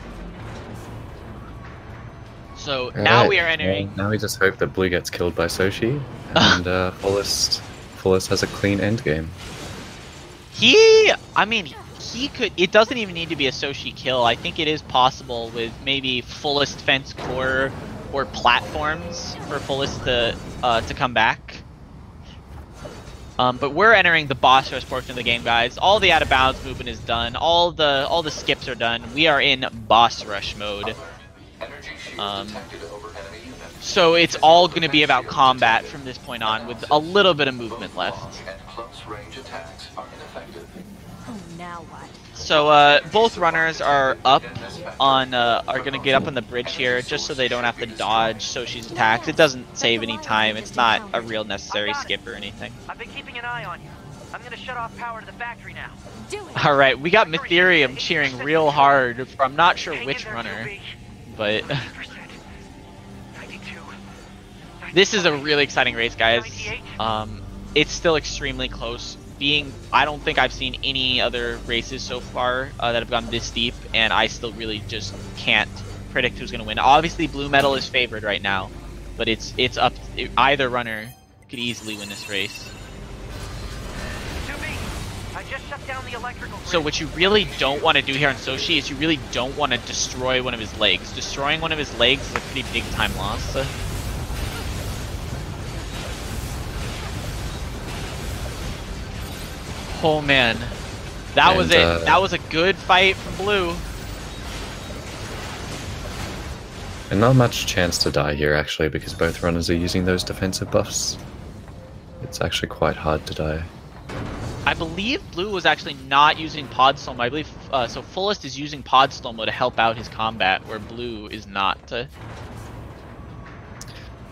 So now we are entering... Well, now we just hope that Blue gets killed by Soshi, and Fullest has a clean end game. I mean, he could... It doesn't even need to be a Soshi kill. I think it is possible with maybe Fullest fence core or platforms for Fullest to come back. But we're entering the boss rush portion of the game, guys. All the out of bounds movement is done. All the skips are done. We are in boss rush mode. So it's all going to be about combat from this point on, with a little bit of movement left. Oh, now what? So both runners are up on are going to get up on the bridge here, just so they don't have to dodge Soshi's attacks. It doesn't save any time. It's not a real necessary skip or anything. I've been keeping an eye on you. I'm gonna shut off power to the factory now. Do it. All right, we got Mytherium cheering real hard from not sure which runner, but this is a really exciting race, guys. It's still extremely close. I don't think I've seen any other races so far that have gone this deep, and I still really just can't predict who's gonna win. Obviously, BlueMetal is favored right now, but it's up. Either runner could easily win this race. I just shut down the electrical grid. So what you really don't want to do here on Soshi is you really don't want to destroy one of his legs. Destroying one of his legs is a pretty big time loss. Oh man, that was it. That was a good fight from Blue. And not much chance to die here actually, because both runners are using those defensive buffs. It's actually quite hard to die. I believe Blue was actually not using Pod Slow-Mo. I believe so. Fullest is using Pod Slow-Mo to help out his combat, where Blue is not.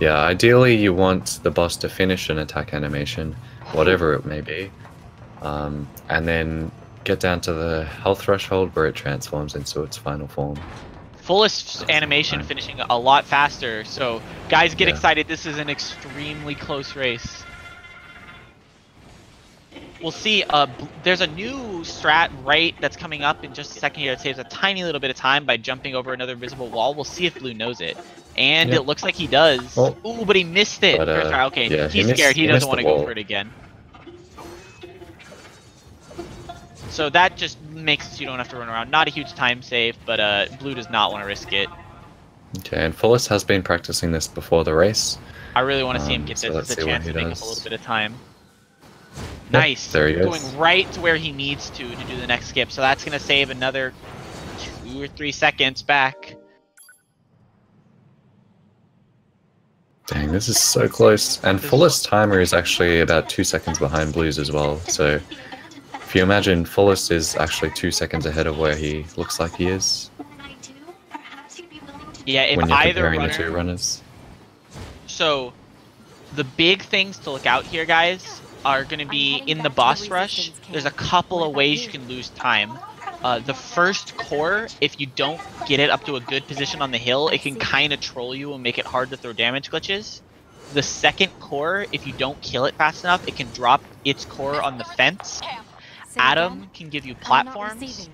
Yeah, ideally you want the boss to finish an attack animation, whatever it may be, and then get down to the health threshold where it transforms into its final form. Fullest animation finishing a lot faster, so guys get Yeah. excited. This is an extremely close race. We'll see. There's a new strat right that's coming up in just a second here. It saves a tiny little bit of time by jumping over another visible wall. We'll see if Blue knows it, and Yep. it looks like he does. Well, Ooh, but he missed it. but, First try. Okay, yeah, he's scared. He he doesn't missed want to the go wall. for it again. So that just makes it so you don't have to run around. Not a huge time save, but Blue does not want to risk it. Okay, and Fullest has been practicing this before the race. I really want to see him get so this let's as a see what chance he to make up does. a little bit of time. Yep, Nice. there he Going is. right to where he needs to do the next skip. So that's going to save another 2 or 3 seconds back. Dang, this is so close. And Fullest timer is actually about 2 seconds behind Blue's as well. So if you imagine, Fullest is actually 2 seconds ahead of where he looks like he is Yeah, if when you're either comparing runner... the two runners. So the big things to look out here, guys, are going to be in the boss rush. There's a couple of ways you can lose time. The first core, if you don't get it up to a good position on the hill, it can kind of troll you and make it hard to throw damage glitches. The second core, if you don't kill it fast enough, it can drop its core on the fence. Adam can give you platforms,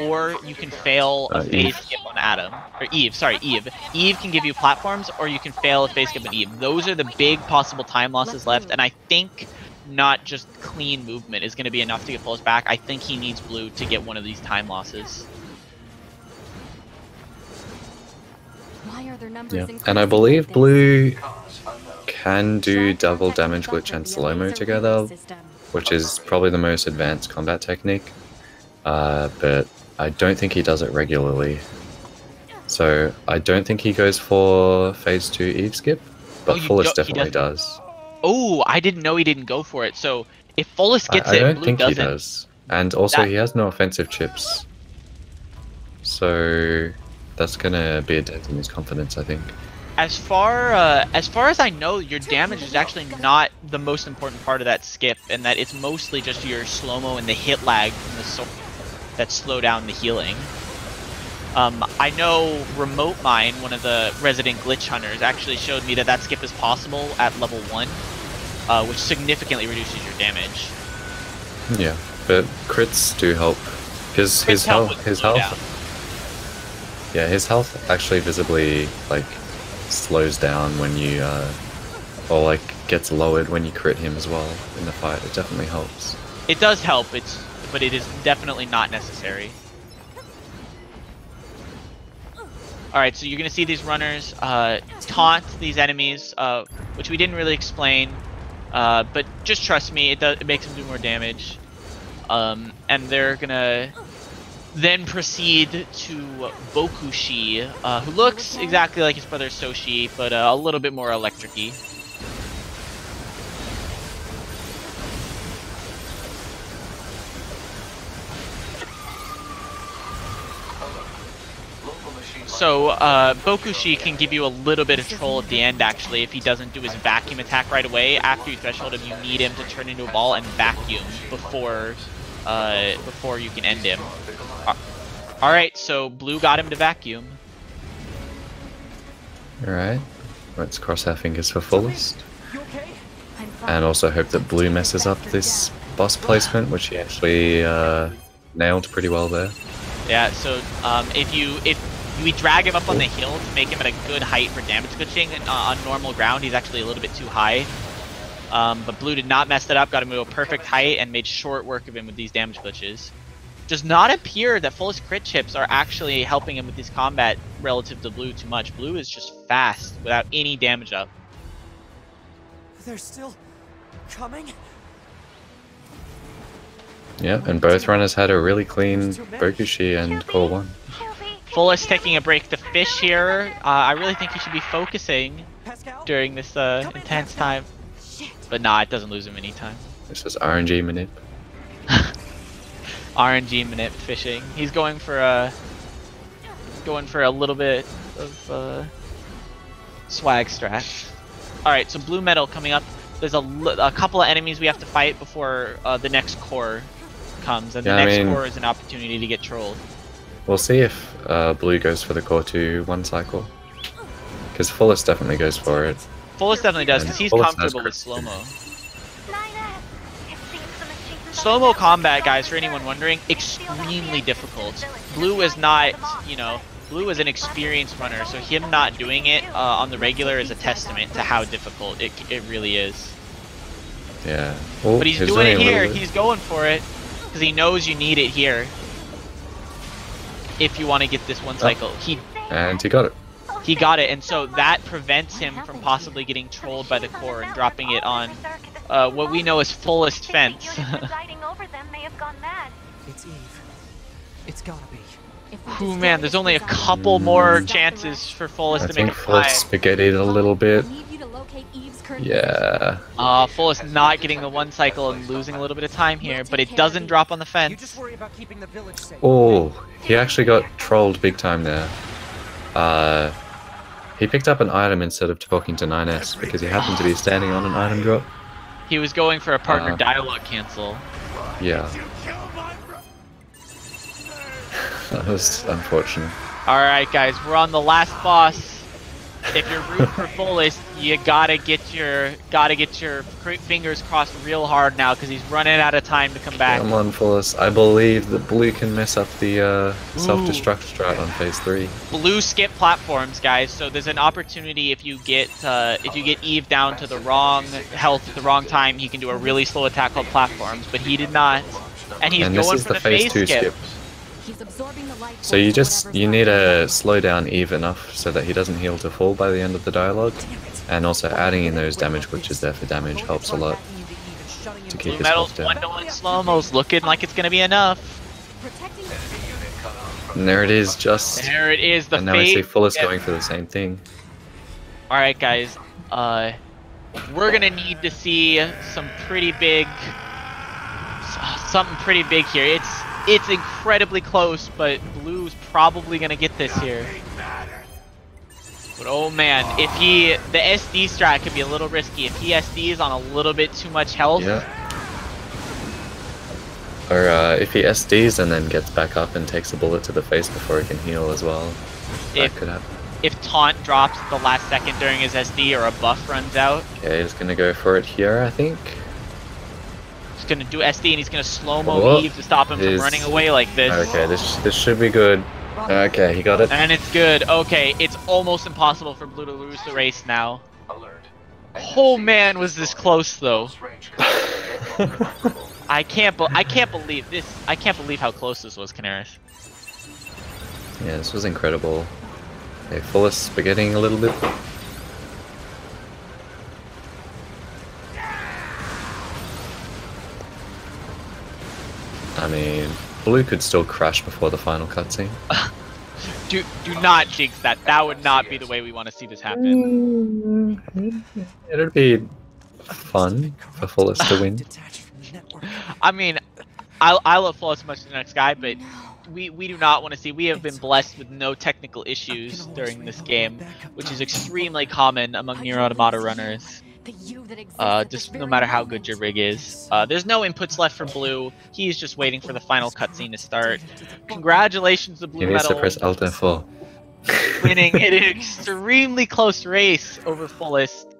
or you can fail a phase skip on Adam. Or Eve, sorry, Eve. Eve can give you platforms, or you can fail a phase skip on Eve. Those are the big possible time losses left, and I think not just clean movement is going to be enough to get Fullest back. I think he needs Blue to get one of these time losses. Why are their numbers Yeah, increasing and I believe like this? Blue can do double damage glitch and slow-mo together, which is probably the most advanced combat technique, but I don't think he does it regularly. So I don't think he goes for phase 2 Eve skip, but Fullest definitely does. Oh, I didn't know he didn't go for it. So if Fullest gets I it, don't Blue think doesn't. he does. And also he has no offensive chips. So that's gonna be a dent in his confidence, I think. As far as I know, your damage is actually not the most important part of that skip, and that it's mostly just your slow-mo and the hit lag from the sword that slow down the healing. I know Remote Mine, one of the resident glitch hunters, actually showed me that that skip is possible at level 1, which significantly reduces your damage. Yeah, but crits do help. His health, yeah, his health actually visibly like slows down when you, or like gets lowered when you crit him as well in the fight. It definitely helps. It does help. But it is definitely not necessary. Alright, so you're going to see these runners taunt these enemies, which we didn't really explain, but just trust me, it makes them do more damage. And they're going to then proceed to Bokushi, who looks exactly like his brother Soshi, but a little bit more electric-y. So, Bokushi can give you a little bit of troll at the end, actually, if he doesn't do his vacuum attack right away. After you threshold him, you need him to turn into a ball and vacuum before you can end him. Alright, so Blue got him to vacuum. Alright, let's cross our fingers for Fullest. And also hope that Blue messes up this boss placement, which he actually nailed pretty well there. Yeah, so if we drag him up on the hill to make him at a good height for damage glitching, and on normal ground he's actually a little bit too high. But Blue did not mess that up, got him to a perfect height, and made short work of him with these damage glitches. Does not appear that Fullest crit chips are actually helping him with this combat relative to Blue too much. Blue is just fast without any damage up. They're still coming? Yeah, and both runners had a really clean Bokushi and Core 1. Fullest taking a break to fish here. I really think he should be focusing during this intense time. But nah, it doesn't lose him any time. This is RNG manip. RNG manip fishing. He's going for a little bit of swag strat. All right, so BlueMetal coming up. There's a couple of enemies we have to fight before the next core comes, and the next core is an opportunity to get trolled. We'll see if Blue goes for the core 2 one cycle, because Fullest definitely goes for it. Fullest definitely does, because he's Fullest comfortable with slow-mo. 9S! It seems the machines are Slow-mo combat, guys, for anyone wondering, extremely difficult. Blue is not, you know, Blue is an experienced runner, so him not doing it on the regular is a testament to how difficult it really is. Yeah. Oh, but he's doing it here, he's going for it, because he knows you need it here. If you want to get this one cycle. And he got it. He got it, and so that prevents him from possibly getting trolled by the core and dropping it on what we know as Fullest fence. It's Eve. It's gotta be. Ooh, man, there's only a couple more chances for Fullest to make a Fullest spaghettied a little bit. Yeah. Fullest not getting the one cycle and losing a little bit of time here, but it doesn't drop on the fence. Oh, he actually got trolled big time there. He picked up an item instead of talking to 9S because he happened to be standing on an item drop. He was going for a partner dialogue cancel. Yeah. That was unfortunate. Alright guys, we're on the last boss. If you're rooting for Fullest, you gotta get your fingers crossed real hard now because he's running out of time to come back. Come on, Fullest. I believe that Blue can mess up the self-destruct strat on phase 3. Blue skip platforms, guys. So there's an opportunity if you get Eve down to the wrong health at the wrong time, he can do a really slow attack called platforms, but he did not, and he's going for the phase 2 skip. So you need to slow down Eve enough so that he doesn't heal to full by the end of the dialogue, and also adding in those damage glitches there for damage helps a lot to keep his health down. 1-to-1 slow-mo's looking like it's gonna be enough. And there it is, just there it is. The and now I see Fullest going for the same thing. All right, guys. We're gonna need to see some pretty big, something pretty big here. It's incredibly close, but Blue's probably gonna get this here. But oh man, the SD strat could be a little risky. If he SDs on a little bit too much health. Yeah. Or if he SDs and then gets back up and takes a bullet to the face before he can heal as well. That could happen. If taunt drops at the last second during his SD or a buff runs out. Okay, he's gonna go for it here, I think. He's gonna do SD and he's gonna slow-mo Eve to stop him from running away like this. Okay, this should be good. Okay, he got it. And it's good. Okay, it's almost impossible for Blue to lose the race now. Oh man, was this close though. I can't believe this. I can't believe how close this was, Canaris. Yeah, this was incredible. Okay, Fullest spaghettiing a little bit. I mean, Blue could still crash before the final cutscene. do not jinx that. That would not be the way we want to see this happen. It'd be fun for Fullest to win. I mean, I love Fullest as much as the next guy, but we do not want to see. We have been blessed with no technical issues during this game, which is extremely common among NieR Automata runners. Just no matter how good your rig is. There's no inputs left for Blue. He's just waiting for the final cutscene to start. Congratulations to BlueMetal. He needs to press Alt F4. Winning in an extremely close race over Fullest.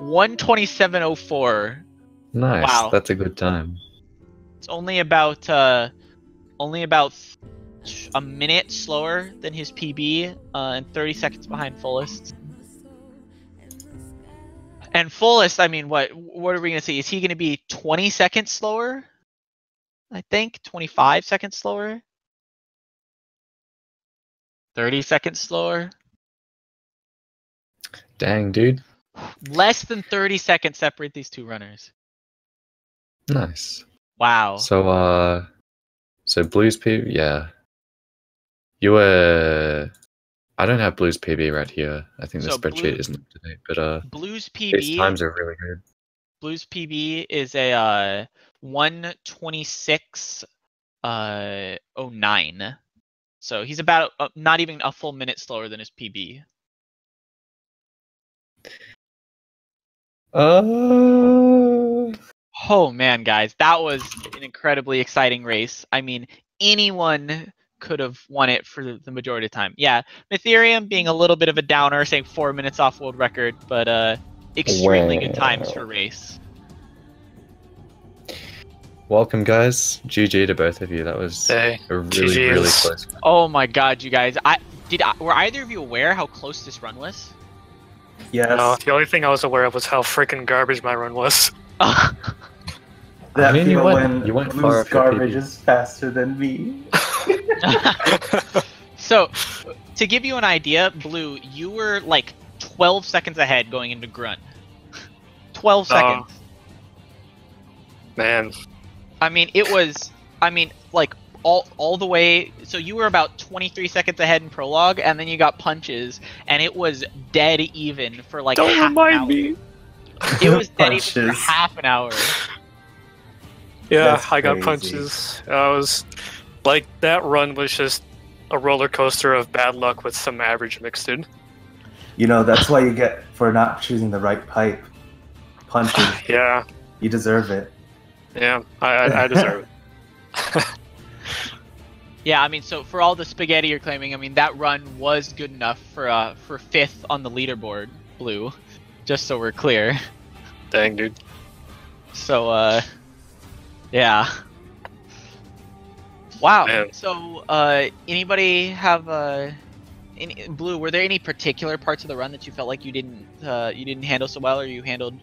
127.04. Nice. Wow. That's a good time. It's only about a minute slower than his PB, and 30 seconds behind Fullest. And Fullest, I mean, what are we gonna see? Is he gonna be 20 seconds slower? I think 25 seconds slower. 30 seconds slower. Dang, dude. Less than 30 seconds separate these two runners. Nice. Wow. So Blue's PB, yeah. You were. I don't have Blue's PB right here. I think the So spreadsheet isn't up to date, but Blue's his PB. times are really good. Blue's PB is a 1:26.09. So he's about not even a full minute slower than his PB. Oh man, guys, that was an incredibly exciting race. I mean, anyone could have won it for the majority of the time. Yeah, Ethereum being a little bit of a downer, saying 4 minutes off world record, but extremely good times for race. Welcome, guys. GG to both of you. That was Hey, a really, really close. Oh my god, you guys! Were either of you aware how close this run was? Yes. No, the only thing I was aware of was how freaking garbage my run was. That I mean, feel you went far Blue's off your garbage PB. is faster than me. So, to give you an idea, Blue, you were like 12 seconds ahead going into Grunt. 12 seconds. Man. I mean, it was. I mean, like all the way. So you were about 23 seconds ahead in prologue, and then you got punches, and it was dead even for like Don't half remind an hour. me. It was dead even for Punches. half an hour. Yeah, That's I got crazy. punches. I was like, that run was just a roller coaster of bad luck with some average mixed in. You know, that's why you get for not choosing the right pipe. Punches. Yeah, You deserve it. yeah, I deserve it. Yeah, I mean, so for all the spaghetti you're claiming, I mean that run was good enough for fifth on the leaderboard, Blue. Just so we're clear. Dang, dude. So yeah. Wow. Man. So anybody have Blue? Were there any particular parts of the run that you felt like you didn't handle so well, or you handled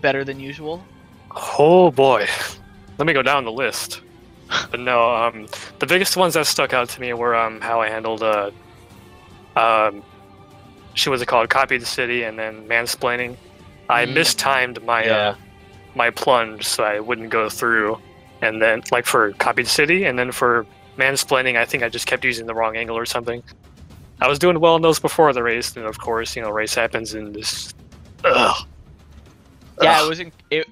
better than usual? Oh boy. Let me go down the list. But no, the biggest ones that stuck out to me were how I handled what's it called? Copied the city and then mansplaining. I mistimed my my plunge so I wouldn't go through, and then like for copied city, and then for mansplaining, I think I just kept using the wrong angle or something. I was doing well in those before the race, and of course, race happens and this. Yeah,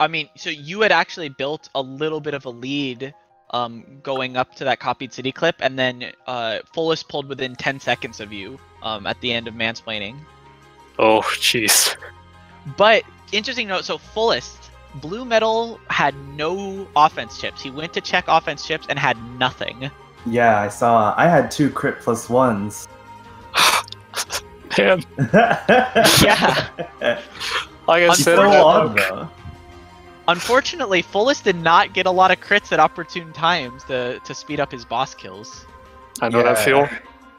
I mean, so you had actually built a little bit of a lead going up to that copied city clip, and then Fullest pulled within 10 seconds of you at the end of mansplaining. Oh, jeez. But interesting note, so Fullest, BlueMetal had no offense chips. He went to check offense chips and had nothing. Yeah, I saw. I had 2 crit plus ones. Man. Yeah. Like I He's said, still bad on, luck. though. Unfortunately, Fullest did not get a lot of crits at opportune times to speed up his boss kills. I know that feel.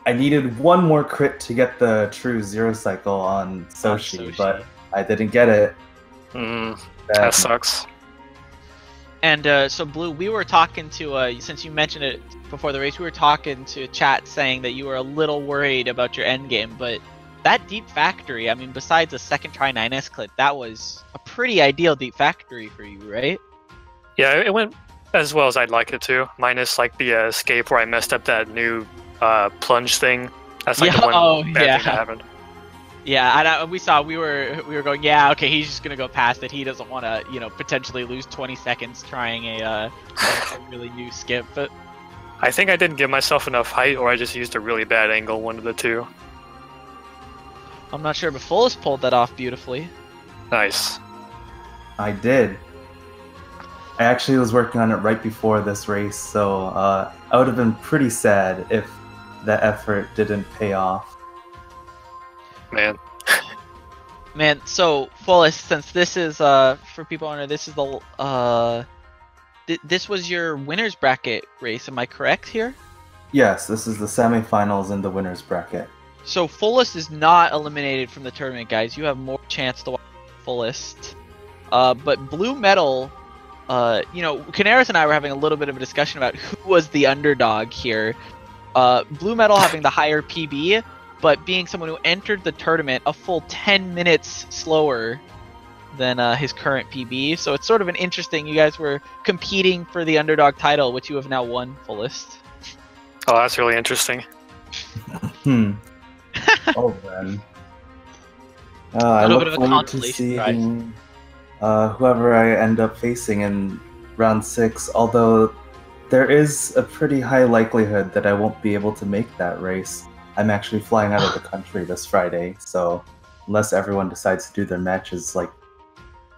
I needed 1 more crit to get the true 0 cycle on Soshi, but I didn't get it. That sucks. And so, Blue, we were talking to, since you mentioned it before the race, we were talking to chat saying that you were a little worried about your endgame, but that deep factory, I mean, besides a second try 9S clip, that was a pretty ideal deep factory for you, right? Yeah, it went as well as I'd like it to, minus like the escape where I messed up that new plunge thing. That's like the one bad thing that happened. Yeah, and we were going, yeah, okay, he's just gonna go past it. He doesn't want to, potentially lose 20 seconds trying a really new skip. But I think I didn't give myself enough height, or I just used a really bad angle, one of the two. I'm not sure, but Fullest pulled that off beautifully. Nice. I did. I actually was working on it right before this race, so I would have been pretty sad if that effort didn't pay off. Man, so Fullest, since this is for people who know, this is the this was your winners bracket race. Am I correct here? Yes, this is the semifinals in the winners bracket. So Fullest is not eliminated from the tournament, guys. You have more chance to watch Fullest. But BlueMetal, Canaris and I were having a little bit of a discussion about who was the underdog here. BlueMetal having the higher PB, but being someone who entered the tournament a full 10 minutes slower than his current PB. So it's sort of an interesting, you guys were competing for the underdog title, which you have now won, Fullest. oh, that's really interesting. Oh man. I Little look bit of a forward to consolation prize. seeing whoever I end up facing in round 6, although there is a pretty high likelihood that I won't be able to make that race. I'm actually flying out of the country this Friday, so unless everyone decides to do their matches like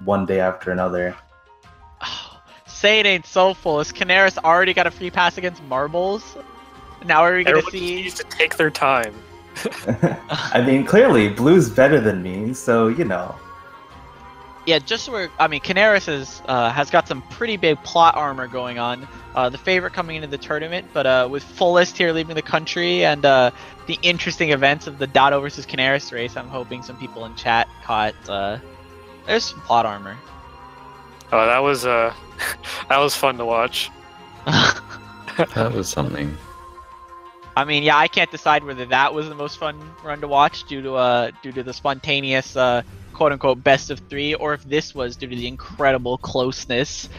one day after another. Say it ain't so full. Is Canaris already got a free pass against Marbles? Now are we gonna Everyone see? needs to take their time. I mean, clearly, Blue's better than me, so, you know. Yeah, just so I mean, Canaris has got some pretty big plot armor going on. The favorite coming into the tournament, but with Fullest here leaving the country and the interesting events of the Dotto versus Canaris race, I'm hoping some people in chat caught. There's some plot armor. Oh, that was that was fun to watch. That was something. I mean, yeah, I can't decide whether that was the most fun run to watch due to the spontaneous quote-unquote best of 3, or if this was due to the incredible closeness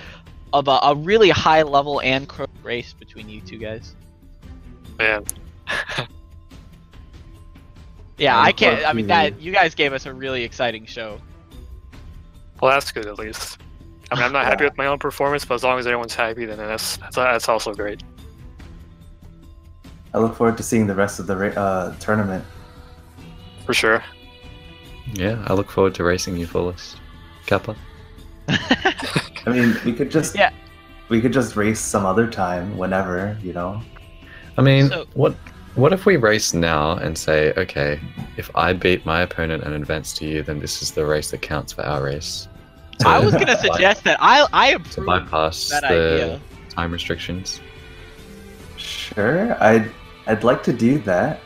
of a really high-level and close race between you two guys. Man. Yeah, I can't. I mean, that you guys gave us a really exciting show. Well, that's good at least. I mean, I'm not happy with my own performance, but as long as everyone's happy, then that's also great. I look forward to seeing the rest of the tournament. For sure. Yeah, I look forward to racing you, Fullest. Kappa. I mean, we could just race some other time, whenever, you know. I mean, what if we race now and say, okay, if I beat my opponent and advance to you, then this is the race that counts for our race. I was gonna suggest that I approve to bypass that the idea. time restrictions. Sure, I'd like to do that.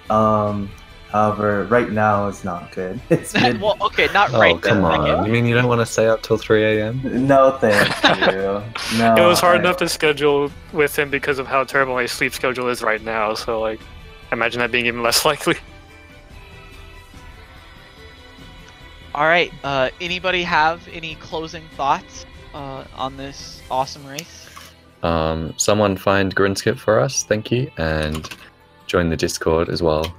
However, right now is not good. It's mid. Well, okay, not Oh, right come then. on. You mean you don't want to stay up till 3 a.m.? No, thank you. No, It was hard enough to schedule with him because of how terrible my sleep schedule is right now, so like, imagine that being even less likely. Alright, anybody have any closing thoughts on this awesome race? Someone find Grinskip for us, thank you, and join the Discord as well.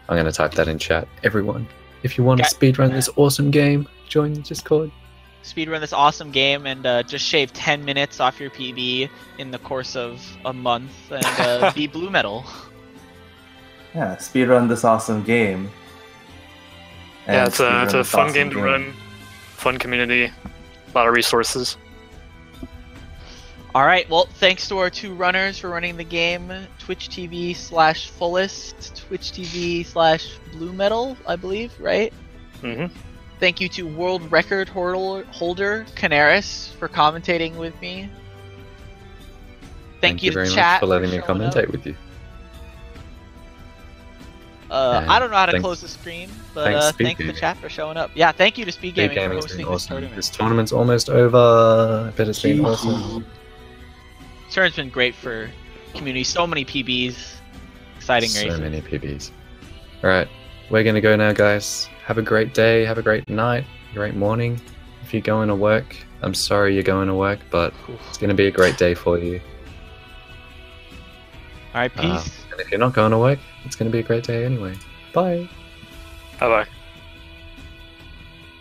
I'm going to type that in chat. Everyone, if you want to speedrun this awesome game, join the Discord. Speedrun this awesome game and just shave 10 minutes off your PB in the course of a month and be BlueMetal. Yeah, speedrun this awesome game. Yeah, And it's a speedrun fun this game to awesome run, fun community, a lot of resources. Alright, well, thanks to our two runners for running the game. Twitch TV/Fullest, Twitch TV/BlueMetal, I believe, right? Mm-hmm. Thank you to world record holder Canaris for commentating with me. Thank you to very chat much for letting me showing commentate up. with you. I don't know how to thanks- close the stream, but thanks, Speed thank the Gaming. chat for showing up. Yeah, thank you to Speed Speed Gaming for Gaming's hosting been this awesome. tournament. This tournament's almost over. I bet it's been Gee. awesome. This tournament's been great for community. So many PBs, exciting So races. many PBs. Alright, we're gonna go now, guys. Have a great day, have a great night, great morning. If you're going to work, I'm sorry you're going to work, but it's gonna be a great day for you. Alright, peace. And if you're not going to work, it's gonna be a great day anyway. Bye. Bye-bye.